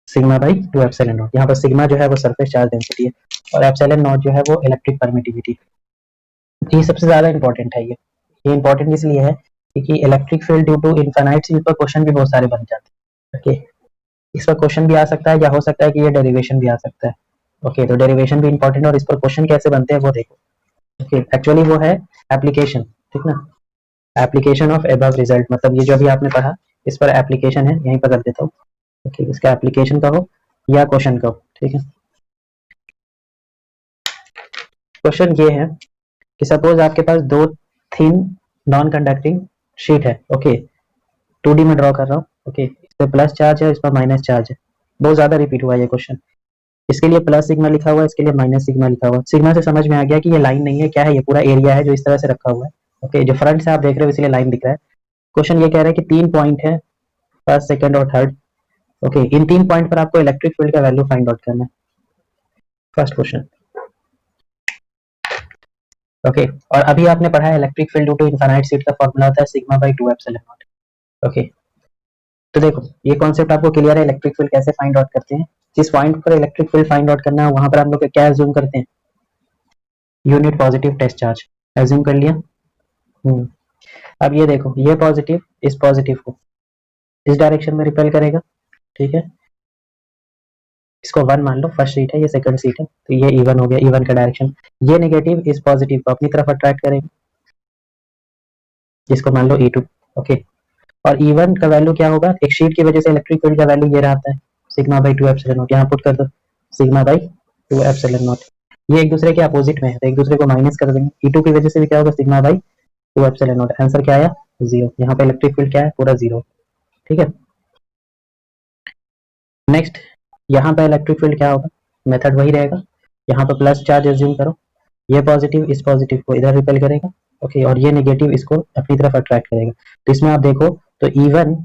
Speaker 1: सिग्मा बाई 2 एप्सिलॉन नॉट। यहाँ पर सिग्मा जो है वो सरफेस चार्ज डेंसिटी है, और एप्सिलॉन नॉट जो है वो इलेक्ट्रिक परमिटिविटी। ये सबसे ज्यादा इंपॉर्टेंट है, ये इंपॉर्टेंट इसलिए है क्योंकि electric field due to infinite, इस पर क्वेश्चन भी बहुत सारे बन जाते हैं, ओके। इस पर क्वेश्चन भी आ सकता है, या हो सकता है कि ये डेरिवेशन भी आ सकता है, ओके। तो डेरिवेशन भी इंपॉर्टेंट है, और इस पर क्वेश्चन कैसे बनते हैं वो देखो, ओके। एक्चुअली वो है एप्लीकेशन, ठीक ना, एप्लीकेशन ऑफ एबव रिजल्ट, मतलब ये जो अभी आपने पढ़ा इस पर एप्लीकेशन है, यहीं पर कर देता हूँ, ओके। इसका एप्लीकेशन कहो या क्वेश्चन कहो, ठीक है। क्वेश्चन ये है कि सपोज आपके पास दो थिन नॉन कंडक्टिंग शीट है, ओके। 2D में ड्रॉ कर रहा हूँ, ओके। इस पर प्लस चार्ज है, इस पर माइनस चार्ज है, बहुत ज्यादा रिपीट हुआ ये क्वेश्चन। इसके लिए प्लस सिग्मा लिखा हुआ है, इसके लिए माइनस सिग्मा लिखा हुआ है। सिग्मा से समझ में आ गया कि ये लाइन नहीं है, क्या है, ये पूरा एरिया है जो इस तरह से रखा हुआ है, ओके। जो फ्रंट से आप देख रहे हो इसलिए लाइन दिख रहा है। क्वेश्चन ये कह रहा है कि 3 पॉइंट है, फर्स्ट, सेकंड और थर्ड, ओके। इन 3 पॉइंट पर आपको इलेक्ट्रिक फील्ड का वैल्यू फाइंड आउट करना है, फर्स्ट क्वेश्चन, ओके। और अभी आपने पढ़ा है electric field due to infinite sheet का फॉर्मूला होता है sigma by 2 epsilon naught, okay. तो देखो ये कॉन्सेप्ट आपको क्लियर है, इलेक्ट्रिक फील्ड कैसे फाइंड आउट करते हैं। जिस पॉइंट पर इलेक्ट्रिक फील्ड फाइंड आउट करना है वहां पर हम लोग क्या एज्यूम करते हैं, unit positive test charge assume कर लिया। अब ये देखो, ये पॉजिटिव इस पॉजिटिव को इस डायरेक्शन में रिपेल करेगा, ठीक है। इसको 1 मान लो, फर्स्ट सीट है, ये सेकंड सीट है, तो ये E1 हो गया, E1 का डायरेक्शन। ये नेगेटिव इस पॉजिटिव को अपनी तरफ अट्रैक्ट करेगा, जिसको मान लो E2, ओके। और E1 का वैल्यू क्या होगा, एक शीट की वजह से इलेक्ट्रिक फील्ड का वैल्यू ये रहता है सिग्मा बाई 2 एप्सिलॉन नॉट, यहाँ पुट कर दो सिग्मा बाई 2 एप्सिलॉन नॉट। ये एक दूसरे के अपोजिट में है, तो एक दूसरे को माइनस कर देंगे। E2 की वजह से भी क्या होगा, sigma by 2 epsilon not. Answer क्या आया, 0। यहाँ पे इलेक्ट्रिक फील्ड क्या है, पूरा 0, ठीक है। नेक्स्ट, यहाँ पे इलेक्ट्रिक फील्ड क्या होगा, मेथड वही रहेगा। यहाँ पे प्लस चार्ज एज्यूम करो, ये पॉजिटिव इस पॉजिटिव को इधर रिपेल करेगा, ओके। और ये नेगेटिव इसको अपनी तरफ अट्रैक्ट करेगा। तो इसमें आप देखो तो E1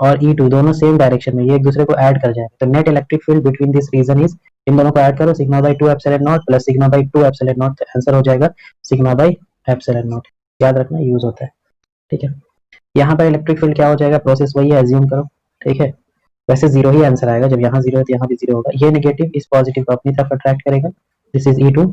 Speaker 1: और E2 दोनों सेम डायरेक्शन में, ये एक दूसरे को ऐड कर जाएंगे, तो net electric field between this region is, इन दोनों को ऐड करो, sigma by 2 epsilon naught plus sigma by 2 epsilon naught, तो आंसर हो जाएगा सिग्मा बाई एप्सिलॉन नॉट। याद रखना, यूज होता है, ठीक है। यहाँ पर इलेक्ट्रिक फील्ड क्या हो जाएगा, प्रोसेस वही है, एज्यूम करो, ठीक है। वैसे 0 ही आंसर आएगा, जब यहाँ 0 है तो यहाँ भी 0 होगा। ये नेगेटिव इस पॉजिटिव को अपनी तरफ अट्रैक्ट करेगा, दिस इज E2।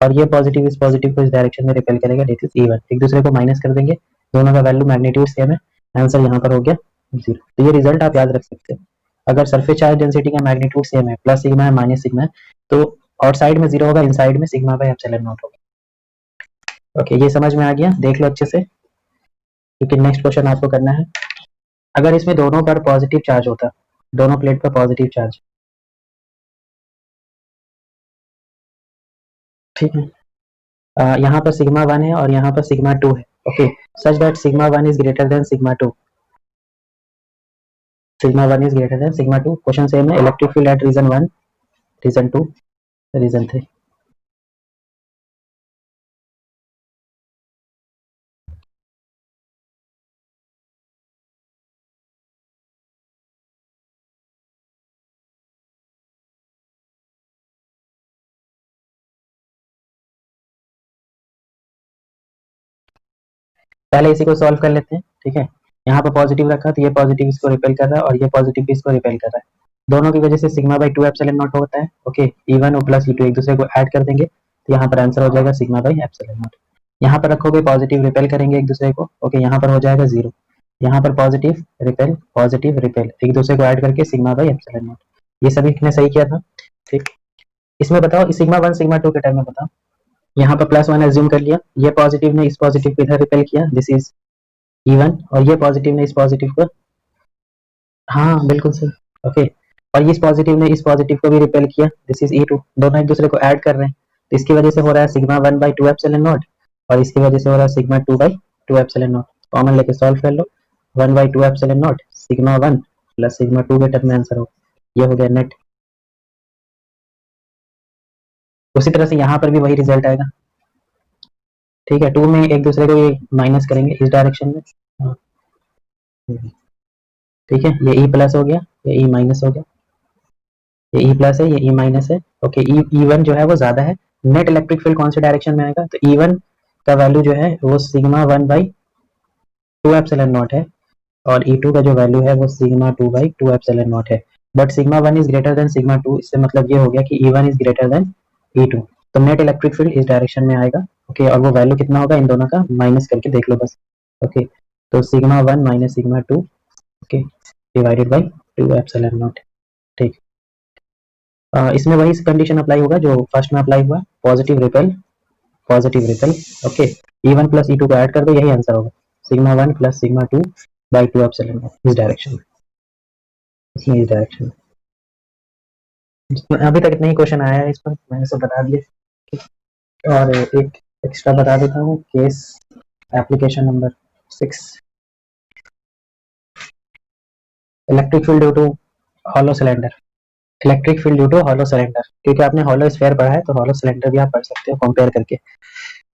Speaker 1: और ये पॉजिटिव इस पॉजिटिव को इस डायरेक्शन में रिपेल करेगा, दिस इज E1। एक दूसरे को माइनस कर देंगे, दोनों का वैल्यू मैग्नीट्यूड सेम है, आंसर यहाँ पर हो गया 0। तो ये रिजल्ट आप याद रख सकते हो। अगर सरफेस चार्ज डेंसिटी का मैग्नीट्यूड सेम है, प्लस सिग्मा है माइनस सिग्मा है, तो आउटसाइड में 0 होगा, इनसाइड में सिग्मा बाई एप्सिलॉन नॉट होगा, ओके। ये समझ में आ गया, देख लो अच्छे से, क्योंकि नेक्स्ट क्वेश्चन आपको करना है। अगर इसमें दोनों पर पॉजिटिव चार्ज होता, दोनों प्लेट पर पॉजिटिव चार्ज, ठीक है। यहाँ पर सिग्मा 1 है और यहाँ पर सिग्मा 2 है, okay. Such that sigma 1 is greater than sigma 2, sigma 1 is greater than sigma 2। Question same है, electric field at region 1, region 2, region 3। पहले इसी को सॉल्व कर लेते हैं, ठीक है। यहाँ पर पॉजिटिव रखा तो ये पॉजिटिव इसको रिपेल कर रहा है, और ये पॉजिटिव भी इसको रिपेल कर रहा है, दोनों की वजह से सिग्मा बाई 2 एप्सिलॉन नॉट होता है, ओके। E1 और प्लस E2 एक दूसरे को ऐड कर देंगे, तो यहाँ पर आंसर हो जाएगा सिग्मा बाई एप्सिलॉन नॉट। यहाँ पर रखोगे पॉजिटिव रिपेल करेंगे एक दूसरे को, ओके। यहाँ पर हो जाएगा 0, यहाँ पर पॉजिटिव रिपेल एक दूसरे को ऐड करके सिग्मा बाई एप्सिलॉन नॉट। ये सभी ने सही किया था, ठीक। इसमें बताओ सिग्मा 1 सिग्मा 2 के टर्म में बताओ। यहाँ पर +1 एज्यूम कर लिया, ये पॉजिटिव ने इस पॉजिटिव को इधर रिपेल किया, दिस इज E1। और ये पॉजिटिव ने इस पॉजिटिव को हाँ बिल्कुल सही। ओके, और इस पॉजिटिव ने इस पॉजिटिव को भी रिपेल किया, दिस इज E2, दोनों एक दूसरे को ऐड कर रहे हैं, तो इसकी वजह से हो रहा है सिग्मा 1/2 एप्सिलॉन नॉट, और इसकी वजह से हो रहा है सिग्मा 2/2 एप्सिलॉन नॉट। कॉमन लेके सॉल्व कर लो, 1/2 epsilon not sigma 1 plus sigma 2 के टर्म में आंसर हो, ये हो गया नेट। उसी तरह से यहाँ पर भी वही रिजल्ट आएगा। ठीक है, 2 में एक दूसरे को ये माइनस करेंगे इस डायरेक्शन में। हाँ, ठीक है, ये E प्लस हो गया, ये E माइनस हो गया, ये E प्लस है, ये E माइनस है। ओके, E1 जो है वो ज्यादा है, नेट इलेक्ट्रिक फील्ड कौन से डायरेक्शन में आएगा, तो E1 का वैल्यू जो है वो सिग्मा 1/2 एप्सिलॉन नॉट है, और E2 का जो वैल्यू है वो सिग्मा 2/2 एप्सिलॉन नॉट है। But sigma 1 is greater than sigma 2, इससे मतलब ये हो गया कि E1 is greater then E2, तो नेट इलेक्ट्रिक फील्ड इस डायरेक्शन में आएगा। ओके, और वो वैल्यू कितना होगा इन दोनों का माइनस करके देख लो बस। ओके, तो sigma 1 minus sigma 2, okay, divided by 2 epsilon naught. ठीक, इसमें वही कंडीशन अप्लाई होगा जो फर्स्ट में अप्लाई हुआ, positive repel, positive repel. Okay, E1 plus E2 को ऐड कर दो, यही आंसर होगा, sigma 1 plus sigma 2/2 epsilon naught, इस डायरेक्शन में, इसमें इस डायरेक्शन में। अभी तक इतना ही क्वेश्चन आया है इस पर, मैंने सब बता दिए। और एक एक्स्ट्रा बता देता हूँ, case application number 6, electric field due to hollow cylinder, electric field due to hollow cylinder, क्योंकि आपने हॉलो स्फीयर पढ़ा है तो हॉलो सिलेंडर भी आप पढ़ सकते हो कंपेयर करके।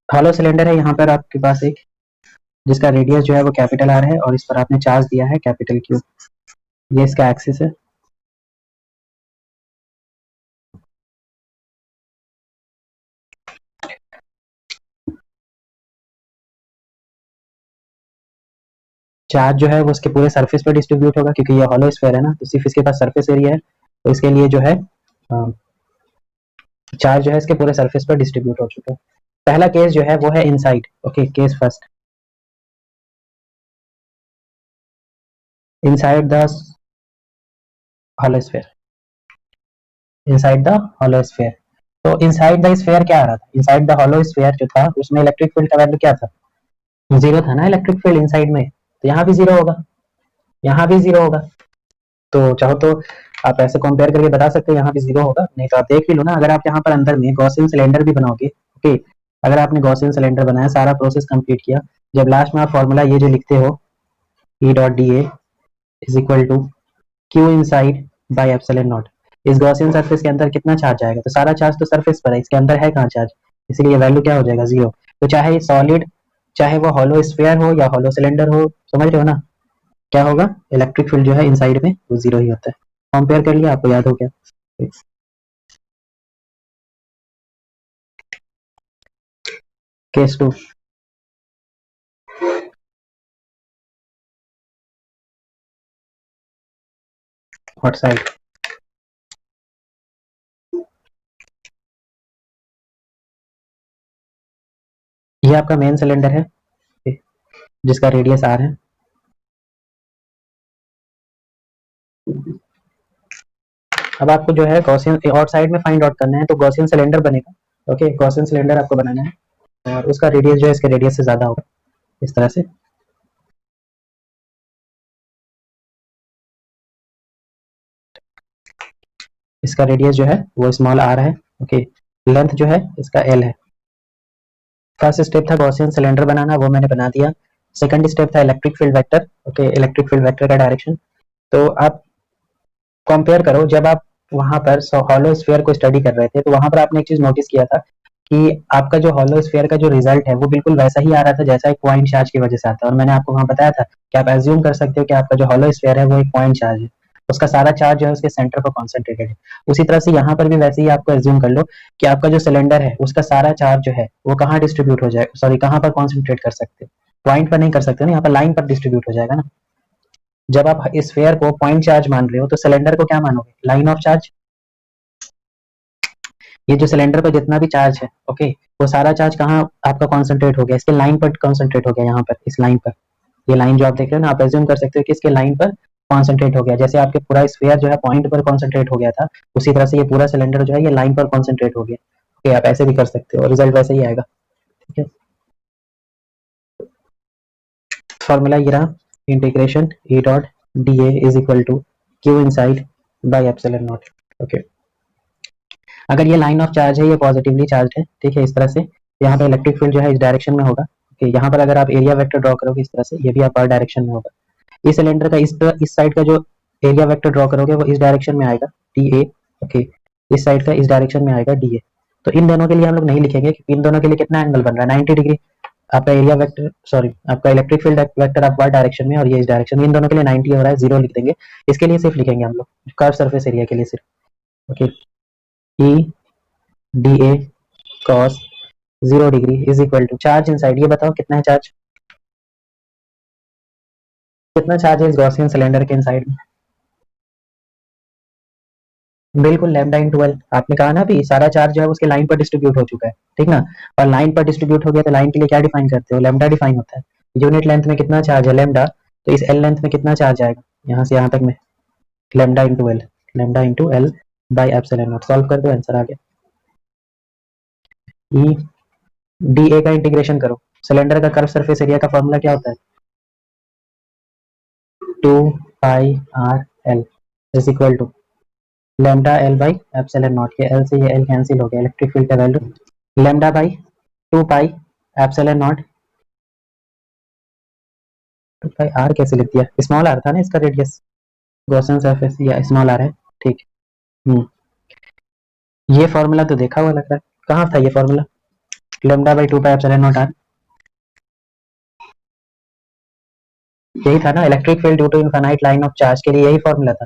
Speaker 1: हॉलो सिलेंडर है यहाँ पर आपके पास एक, जिसका रेडियस जो है वो कैपिटल आर है, और इस पर आपने चार्ज दिया है कैपिटल क्यू, ये इसका एक्सिस है। चार्ज जो है वो उसके पूरे सरफेस पर डिस्ट्रीब्यूट होगा, क्योंकि ये हॉलो स्फीयर है ना, तो सिर्फ इसके पास सरफेस एरिया है, तो इसके लिए जो है चार्ज जो है इसके पूरे सरफेस पर डिस्ट्रीब्यूट हो चुका है। पहला केस जो है वो है inside. Okay, case first, inside the hollow sphere, inside the hollow sphere. तो इनसाइड द स्फीयर क्या आ रहा था, इनसाइड द हॉलो स्फीयर जो था उसमें इलेक्ट्रिक फील्ड का वैल्यू क्या था, जीरो था ना इलेक्ट्रिक फील्ड इनसाइड में, तो यहाँ भी जीरो होगा, यहाँ भी जीरो होगा। तो चाहो तो आप ऐसे कंपेयर करके बता सकते हो यहाँ भी जीरो होगा, नहीं तो आप देख भी लो ना, अगर आप यहाँ पर अंदर में गॉसियन सिलेंडर भी बनाओगे। ओके, अगर आपने गॉसियन सिलेंडर बनाया, सारा प्रोसेस कंप्लीट किया, जब लास्ट में आप फॉर्मूला ये जो लिखते हो, E dot D A is equal to Q inside by epsilon naught, इस गॉसियन सरफेस के अंदर कितना चार्ज आएगा, तो सारा चार्ज तो सरफेस पर है, इसके अंदर है कहाँ चार्ज, इसलिए ये वैल्यू क्या हो जाएगा, जीरो। तो चाहे सॉलिड, चाहे वो हॉलो स्फीयर हो या हॉलो सिलेंडर हो, समझ रहे हो ना, क्या होगा, इलेक्ट्रिक फील्ड जो है इनसाइड में वो जीरो ही होता है। कंपेयर कर लिया, आपको याद हो गया। केस टू, हॉट साइड, ये आपका मेन सिलेंडर है जिसका रेडियस आर है। अब आपको जो है गॉसियन हॉट साइड में फाइंड आउट करना है, तो गॉसियन सिलेंडर बनेगा। ओके, गॉसियन सिलेंडर आपको बनाना है, और उसका रेडियस जो है इसके रेडियस से ज्यादा होगा, इस तरह से। इसका रेडियस जो है वो स्मॉल आर है। ओके, लेंथ जो है इसका एल है। फर्स्ट स्टेप था गॉसियन सिलेंडर बनाना, वो मैंने बना दिया। सेकंड स्टेप था electric field vector. Okay, electric field vector का डायरेक्शन, तो आप कंपेयर करो, जब आप वहां पर हॉलो स्फीयर को स्टडी कर रहे थे, तो वहां पर आपने एक चीज नोटिस किया था कि आपका जो हॉलो स्फीयर का जो रिजल्ट है वो बिल्कुल वैसा ही आ रहा था जैसा एक पॉइंट चार्ज की वजह से आता है, और मैंने आपको वहां बताया था कि आप एज्यूम कर सकते हो कि आपका जो हॉलो स्फीयर है वो एक पॉइंट चार्ज है, उसका सारा चार्ज जो है उसके सेंटर पर कॉन्सेंट्रेटेड है। उसी तरह से यहाँ पर भी वैसे ही आपको एज्यूम कर लो कि आपका जो सिलेंडर है उसका सारा चार्ज जो है वो कहाँ डिस्ट्रीब्यूट हो जाए, सॉरी कहाँ पर कॉन्सेंट्रेट कर सकते हो, पॉइंट पर नहीं कर सकते ना, यहाँ पर लाइन पर डिस्ट्रीब्यूट हो जाएगा ना। जब आप स्फीयर को पॉइंट चार्ज मान रहे हो तो सिलेंडर को क्या मानोगे, लाइन ऑफ चार्ज। ये जो सिलेंडर पर जितना भी चार्ज है, ओके, वो सारा चार्ज कहाँ आपका कॉन्सेंट्रेट हो गया, इसके लाइन पर कॉन्सेंट्रेट हो गया, यहाँ पर इस लाइन पर। ये लाइन जो आप देख रहे हो ना, आप एज्यूम कर सकते हो कि इसके लाइन पर कॉन्सेंट्रेट हो गया, जैसे आपके पूरा स्फीयर जो है पॉइंट पर कॉन्सेंट्रेट हो गया था, उसी तरह से ये पूरा सिलेंडर जो है ये लाइन पर कॉन्सेंट्रेट हो गया। ओके, आप ऐसे भी कर सकते हो, रिजल्ट वैसे ही आएगा। ठीक है, फॉर्मूला ये रहा, integration E dot D A is equal to Q inside by epsilon naught. Okay, अगर ये लाइन ऑफ चार्ज है, ये पॉजिटिवली चार्ज है, ठीक है, इस तरह से यहाँ पे इलेक्ट्रिक फील्ड जो है इस डायरेक्शन में होगा। ओके, यहाँ पर अगर आप एरिया वेक्टर ड्रॉ करोगे इस तरह से, ये भी आप और डायरेक्शन में होगा। इस सिलेंडर का इस साइड का जो एरिया वेक्टर ड्रॉ करोगे वो इस डायरेक्शन में आएगा, डी ए। ओके, इस साइड का इस डायरेक्शन में आएगा, डी ए। तो इन दोनों के लिए हम लोग नहीं लिखेंगे, क्योंकि इन दोनों के लिए कितना एंगल बन रहा है, 90 डिग्री। आपका एरिया वेक्टर, सॉरी, आपका इलेक्ट्रिक फील्ड वेक्टर आप वाई डायरेक्शन में और ये इस डायरेक्शन में, इन दोनों के लिए 90 हो रहा है, 0 लिख देंगे। इसके लिए सिर्फ लिखेंगे हम लोग कर्व सरफेस एरिया के लिए सिर्फ। Okay, E D A cos 0 degree is equal to charge inside. ये बताओ कितना है चार्ज, कितना चार्ज है इस गॉसियन सिलेंडर के इनसाइड में? बिल्कुल लैम्डा इंटू एल। आपने कहा ना भी सारा चार्ज जो है उसके लाइन पर डिस्ट्रीब्यूट हो चुका है, ठीक ना। और लाइन पर डिस्ट्रीब्यूट हो गया तो लाइन के लिए क्या डिफाइन करते हो, लैम्डा डिफाइन होता है। यूनिट लेंथ में कितना चार्ज है, लैम्डा, तो इस एल लेंथ में कितना चार्ज आएगा, यहाँ से यहाँ तक में lambda into L, lambda into L by epsilon not. Solve कर दो, आंसर आ गया। ई डी ए का इंटीग्रेशन करो। सिलेंडर का कर्व सरफेस एरिया का फॉर्मूला क्या होता है, 2 pi R L is equal to lambda L by epsilon naught. ये एल से ये एल कैंसिल हो गया, इलेक्ट्रिक फील्ड का value lambda by 2 pi epsilon naught. 2 pi R कैसे लिख दिया, स्मॉल आर था ना इसका रेडियस, गॉसियन सरफेस या स्मॉल आर है, ठीक। ये फॉर्मूला तो देखा हुआ लग रहा है, कहाँ था ये formula, lambda by 2 pi epsilon naught R, यही था ना, electric field due to infinite line of charge के लिए यही फॉर्मूला था।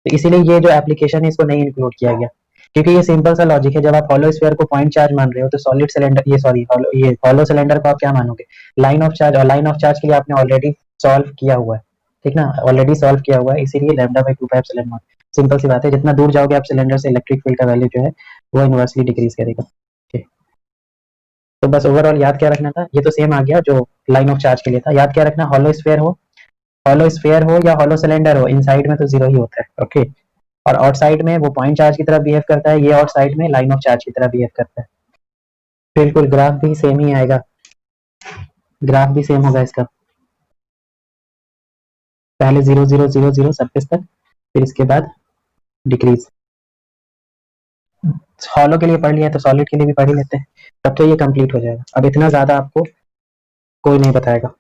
Speaker 1: तो इसीलिए ये जो एप्लीकेशन है इसको नहीं इंक्लूड किया गया, क्योंकि ये सिंपल सा लॉजिक है। जब आप हॉलो स्फीयर को पॉइंट चार्ज मान रहे हो तो सॉलिड सिलेंडर, ये सॉरी ये हॉलो सिलेंडर को आप क्या मानोगे, लाइन ऑफ चार्ज। और लाइन ऑफ चार्ज के लिए आपने ऑलरेडी सॉल्व किया हुआ है, ठीक ना, ऑलरेडी सॉल्व किया हुआ है, इसीलिए lambda by 2 pi epsilon naught. Simple सी बात है, जितना दूर जाओगे आप सिलेंडर से इलेक्ट्रिक फील्ड का वैल्यू जो है वो इनवर्सली डिक्रीज करेगा। ठीक, तो बस ओवरऑल याद क्या रखना था, ये तो सेम आ गया जो लाइन ऑफ चार्ज के लिए था। याद क्या रखना, हॉलो स्फीयर हो, हॉलो स्फीयर हो या हॉलो सिलेंडर हो, इनसाइड में तो जीरो ही होता है। ओके, और आउटसाइड में वो पॉइंट चार्ज की तरह बिहेव करता है, ये आउटसाइड में लाइन ऑफ चार्ज की तरह बिहेव करता है। बिल्कुल, ग्राफ भी सेम ही आएगा, ग्राफ भी सेम होगा इसका, पहले 0 0 0 0 सरफेस तक, फिर इसके बाद डिक्रीज। हॉलो के लिए पढ़ लिया तो सॉलिड के लिए भी पढ़ ही लेते हैं, तब तो ये कंप्लीट हो जाएगा। अब इतना ज्यादा आपको कोई नहीं बताएगा,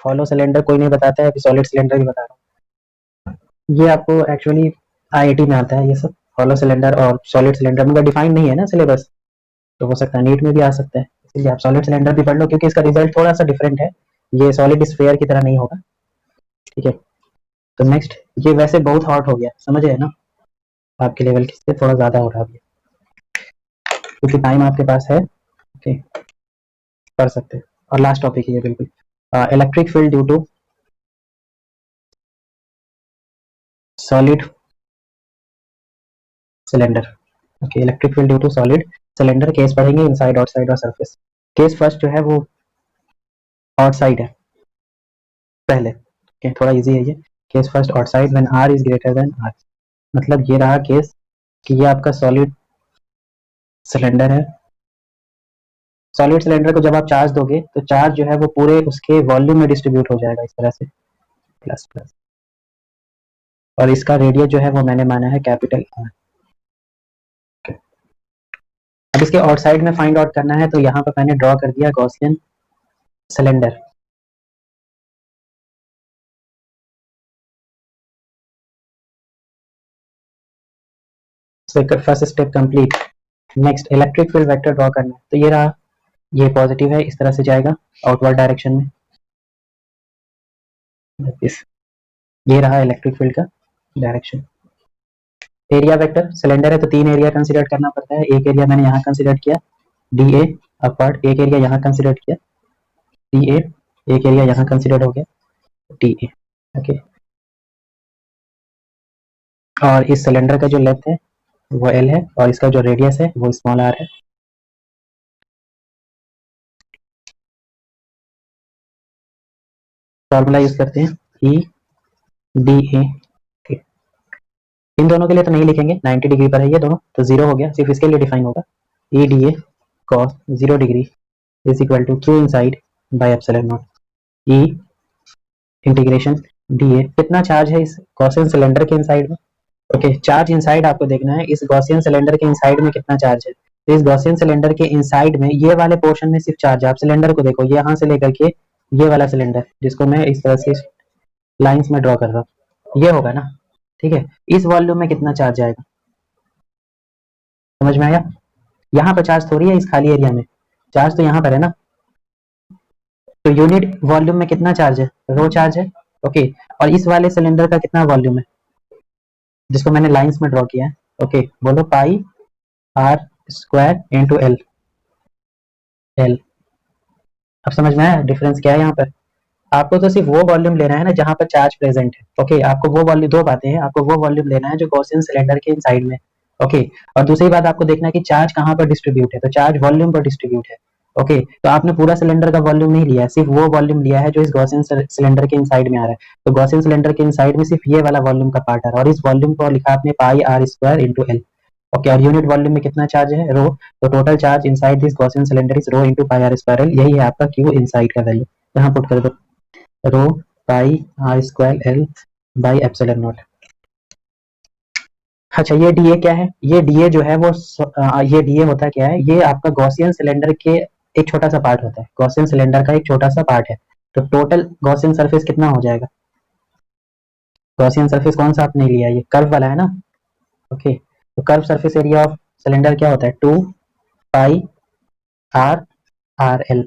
Speaker 1: हॉलो सिलेंडर कोई नहीं बताता है, अभी सॉलिड सिलेंडर भी बता रहा हूँ। ये आपको एक्चुअली आईआईटी में आता है ये सब, हॉलो सिलेंडर और सॉलिड सिलेंडर, मगर डिफाइन नहीं है ना सिलेबस, तो हो सकता है नीट में भी आ सकता है, इसलिए आप सॉलिड सिलेंडर भी पढ़ लो, क्योंकि इसका रिजल्ट थोड़ा सा डिफरेंट है, ये सॉलिड स्फीयर की तरह नहीं होगा। ठीक है, तो नेक्स्ट, ये वैसे बहुत हॉट हो गया, समझ रहे हैं ना, आपके लेवल से थोड़ा ज्यादा हो रहा है, क्योंकि टाइम आपके पास है। ओके, कर सकते हैं। और लास्ट टॉपिक है बिल्कुल, electric field due to solid cylinder. Okay, electric field due to solid cylinder, case पढ़ेंगे इनसाइड, आउटसाइड और सरफेस। केस फर्स्ट जो है वो आउटसाइड है पहले। ओके, थोड़ा इजी है ये। Case first outside when R is greater than R, मतलब ये रहा केस कि ये आपका सॉलिड सिलेंडर है। सॉलिड सिलेंडर को जब आप चार्ज दोगे तो चार्ज जो है वो पूरे उसके वॉल्यूम में डिस्ट्रीब्यूट हो जाएगा इस तरह से, प्लस प्लस, और इसका रेडियस जो है वो मैंने माना है कैपिटल आर। अब इसके आउटसाइड में फाइंड आउट करना है, तो यहाँ पर मैंने ड्रॉ कर दिया Gaussian cylinder. First step complete. Next electric field vector draw करना है, तो ये रहा, ये पॉजिटिव है, इस तरह से जाएगा आउटवर्ड डायरेक्शन में, इस, ये रहा इलेक्ट्रिक फील्ड का डायरेक्शन। एरिया वेक्टर, सिलेंडर है तो 3 एरिया कंसीडर करना पड़ता है, एक एरिया मैंने यहाँ कंसीडर किया डी ए अपवर्ड, एक एरिया यहाँ कंसीडर किया डी ए, एक एरिया यहाँ कंसीडर हो गया डी ए। ओके, और इस सिलेंडर का जो लेंथ है वो एल है, और इसका जो रेडियस है वो स्मॉल आर है। फॉर्मूला यूज करते हैं ई डी ए। इन दोनों के लिए तो नहीं लिखेंगे, 90 डिग्री पर है ये दोनों, तो 0 हो गया, सिर्फ इसके लिए डिफाइन होगा E D A cos 0 degree is equal to Q inside by epsilon naught. E integration D A कितना चार्ज है इस गॉसियन सिलेंडर के इनसाइड में। ओके चार्ज इनसाइड आपको देखना है, इस गॉसियन सिलेंडर के इनसाइड में कितना चार्ज है। तो इस गॉसियन सिलेंडर के इनसाइड में ये वाले पोर्शन में सिर्फ चार्ज है। आप सिलेंडर को देखो, ये यहाँ से लेकर के ये वाला सिलेंडर जिसको मैं इस तरह से लाइंस में ड्रॉ कर रहा हूँ, ये होगा ना, ठीक है। इस वॉल्यूम में कितना चार्ज आएगा, समझ में आया। यहाँ पर चार्ज थोड़ी है, इस खाली एरिया में चार्ज तो यहाँ पर है ना। तो यूनिट वॉल्यूम में कितना चार्ज है, रो चार्ज है। ओके और इस वाले सिलेंडर का कितना वॉल्यूम है जिसको मैंने लाइंस में ड्रॉ किया है। ओके बोलो pi are square into L. L अब समझ में आया डिफरेंस क्या है यहाँ पर। आपको तो सिर्फ वो वॉल्यूम लेना है ना जहाँ पर चार्ज प्रेजेंट है। ओके आपको वो वॉल्यूम, दो बातें हैं, आपको वो वॉल्यूम लेना है जो गॉसियन सिलेंडर के इनसाइड में। ओके और दूसरी बात आपको देखना है कि चार्ज कहाँ पर डिस्ट्रीब्यूट है, तो चार्ज वॉल्यूम पर डिस्ट्रीब्यूट है। ओके तो आपने पूरा सिलेंडर का वॉल्यूम नहीं लिया है, सिर्फ वो वॉल्यूम लिया है जो इस गॉसियन सिलेंडर के इनसाइड में आ रहा है। तो गॉसियन सिलेंडर के इनसाइड में सिर्फ ये वाला वॉल्यूम का पार्ट आ रहा है और इस वॉल्यूम को लिखा आपने pi are square into L. Okay और यूनिट वॉल्यूम में कितना चार्ज है, रो। तो total charge inside this Gaussian cylinder is rho into pi are square L. यही है आपका क्यू इनसाइड का वैल्यू, यहाँ पुट कर दो, rho pi are square L by epsilon naught. अच्छा ये डीए क्या है, ये डीए जो है वो ये डीए होता क्या है, ये आपका गॉसियन सिलेंडर के एक छोटा सा पार्ट होता है, गॉसियन सिलेंडर का एक छोटा सा पार्ट है। तो टोटल गॉसियन सरफेस कितना हो जाएगा, गॉसियन सरफेस कौन सा आपने लिया, ये कर्व वाला है ना। ओके तो curve surface area of cylinder क्या होता है, 2 पाई आर आर एल।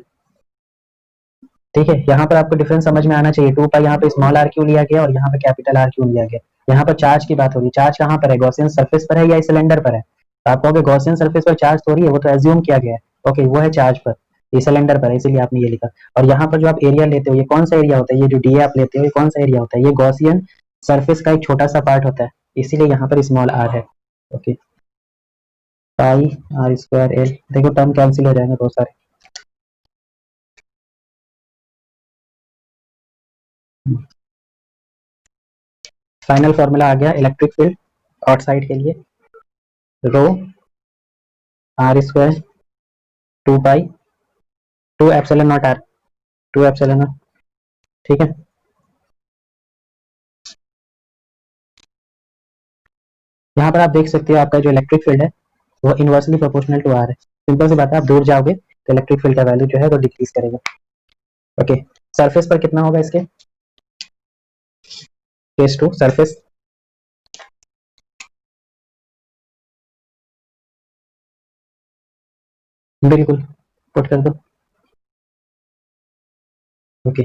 Speaker 1: ठीक है यहाँ पर आपको डिफरेंस समझ में आना चाहिए, 2 पाई यहाँ पे स्मॉल आर क्यों लिया गया और यहाँ पे कैपिटल आर क्यों लिया गया। यहाँ पर चार्ज की बात हो रही है, चार्ज कहाँ पर है, गॉसियन सरफेस पर है या सिलेंडर पर है। तो आप कहोगे गॉसियन सरफेस पर चार्ज थोड़ी है, वो तो एज्यूम किया गया है। ओके वो है चार्ज पर, ये सिलेंडर पर है इसीलिए आपने ये लिखा। और यहाँ पर जो आप एरिया लेते हो ये कौन सा एरिया होता है, ये जो डी आप लेते हो ये कौन सा एरिया होता है, ये गॉसियन सरफेस का एक छोटा सा पार्ट होता है, इसीलिए यहाँ पर स्मॉल आर है। Okay pi are square L, देखो टर्म कैंसिल हो जाएंगे बहुत सारे। फाइनल फॉर्मूला आ गया इलेक्ट्रिक फील्ड आउटसाइड के लिए, rho R square 2 pi 2 epsilon naught R, 2 epsilon naught, ठीक है। यहाँ पर आप देख सकते हो आपका जो इलेक्ट्रिक फील्ड है वो इनवर्सली प्रोपोर्शनल टू आर है। सिंपल सी बात है, आप दूर जाओगे तो इलेक्ट्रिक फील्ड का वैल्यू जो है वो डिक्रीज करेगा। ओके सरफेस पर कितना होगा इसके, केस टू सरफेस, बिल्कुल पुट कर दो। Okay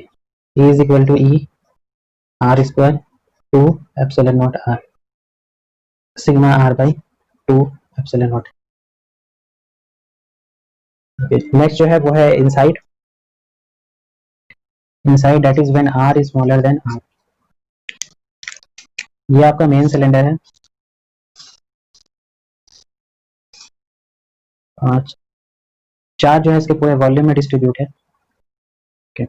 Speaker 1: E is equal to E R square 2 epsilon naught R sigma R by 2 epsilon naught. Next जो है वो है inside, inside that is when R is smaller than R. ये आपका main cylinder है, चार्ज जो है इसके पूरे वॉल्यूम में डिस्ट्रीब्यूट है। okay.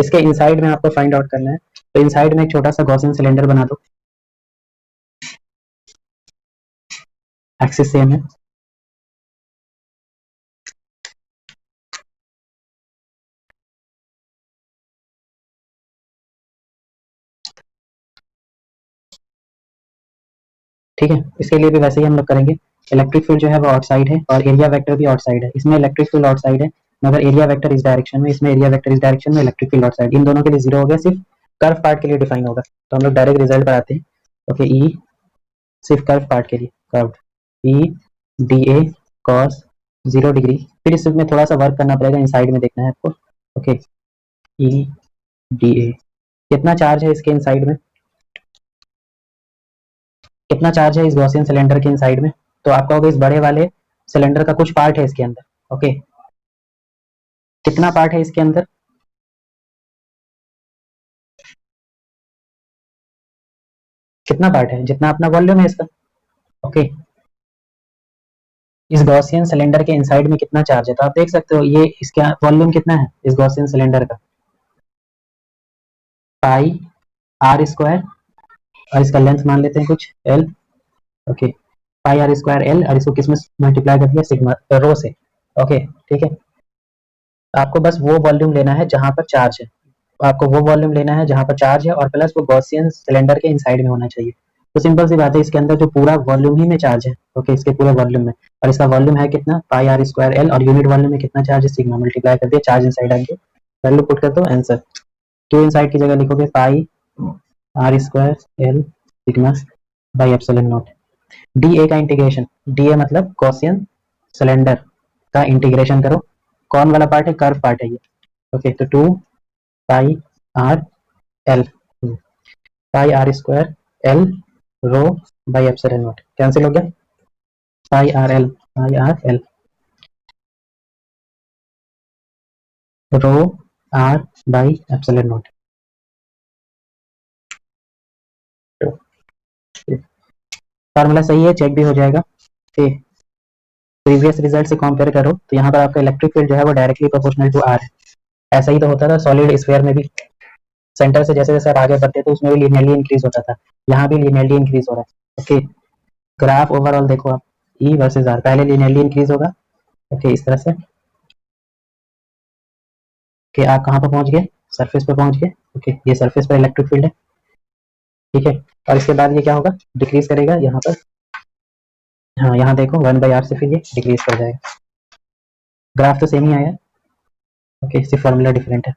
Speaker 1: इसके इनसाइड में आपको फाइंड आउट करना है, तो इनसाइड में एक छोटा सा गॉसियन सिलेंडर बना दो, एक्सिस सेम है। ठीक है इसके लिए भी वैसे ही हम लोग करेंगे। इलेक्ट्रिक फील्ड जो है वो आउटसाइड है और एरिया वेक्टर भी आउटसाइड है, इसमें इलेक्ट्रिक फील्ड आउटसाइड है मगर एरिया वेक्टर इस डायरेक्शन में, इसमें एरिया वेक्टर इस डायरेक्शन में, इलेक्ट्रिक फील्ड आउटसाइड। इन दोनों के लिए जीरो हो गया, सिर्फ कर्व पार्ट के लिए डिफाइन होगा। तो हम लोग डायरेक्ट रिजल्ट पर आते हैं। ओके ई सिर्फ कर्व पार्ट के लिए, curve E D A cos 0 degree, फिर इसमें थोड़ा सा वर्क करना पड़ेगा, इन साइड में देखना है आपको। ओके ई डी ए कितना चार्ज है इसके इनसाइड में, कितना चार्ज है इस गॉसियन सिलेंडर के इनसाइड में। तो आप कहोगे इस बड़े वाले सिलेंडर का कुछ पार्ट है इसके अंदर। ओके कितना पार्ट है इसके अंदर, कितना पार्ट है, जितना अपना वॉल्यूम है इसका। ओके इस गॉसियन सिलेंडर के इनसाइड में कितना चार्ज है, तो आप देख सकते हो ये इसका वॉल्यूम कितना है इस गॉसियन सिलेंडर का, पाई आर स्क्वायर और इसका लेंथ मान लेते हैं कुछ L. Okay pi are square L और इसको किसमें मल्टीप्लाई कर दिया, सिग्मा रो से। ओके ठीक है आपको बस वो वॉल्यूम लेना है जहां पर चार्ज है, आपको वो वॉल्यूम लेना है जहां पर चार्ज है और प्लस वो गॉसियन सिलेंडर के इनसाइड में होना चाहिए। तो सिंपल सी बात है, इसके अंदर जो पूरा वॉल्यूम ही में चार्ज है, ओके, इसके पूरे वॉल्यूम में, और इसका वॉल्यूम है कितना, पाई आर स्क्वायर एल, और यूनिट वॉल्यूम में कितना चार्ज है, सिग्मा, मल्टीप्लाई कर दिया, चार्ज इनसाइड आ गया, वैल्यू पुट कर दो, आंसर। क्यू इनसाइड की जगह लिखोगे pi are square L sigma by epsilon naught. D A का इंटीग्रेशन, डी ए मतलब गॉसियन सिलेंडर का इंटीग्रेशन करो, कौन वाला पार्ट है, कर्व पार्ट है ये, ओके, तो 2 pi R L, pi are square L rho by epsilon naught, cancel हो गया, pi R L rho R by epsilon naught. Formula सही है, चेक भी हो जाएगा। ठीक, प्रीवियस रिजल्ट से कंपेयर करो तो यहाँ पर आपका इलेक्ट्रिक फील्ड जो है वो डायरेक्टली प्रोपोर्शनल टू आर है। ऐसा ही तो होता था सॉलिड स्फीयर में भी, सेंटर से जैसे जैसे आप आगे बढ़ते थे उसमें भी लीनियरली इंक्रीज होता था, यहाँ भी लीनियरली इंक्रीज हो रहा है, ओके। ग्राफ ओवरऑल देखो आप, ई वर्सेज आर, पहले लीनियरली इंक्रीज होगा, ओके, इस तरह से, कि आप कहाँ पर पहुंच गए, सरफेस पर पहुंच गए, ओके, ये सरफेस पर इलेक्ट्रिक फील्ड है, ठीक है। और इसके बाद ये क्या होगा, डिक्रीज करेगा यहाँ पर, हाँ यहाँ देखो 1/r से फिर ये डिक्रीज कर जाएगा। ग्राफ तो सेम ही आया, ओके, सिर्फ फॉर्मूला डिफरेंट है।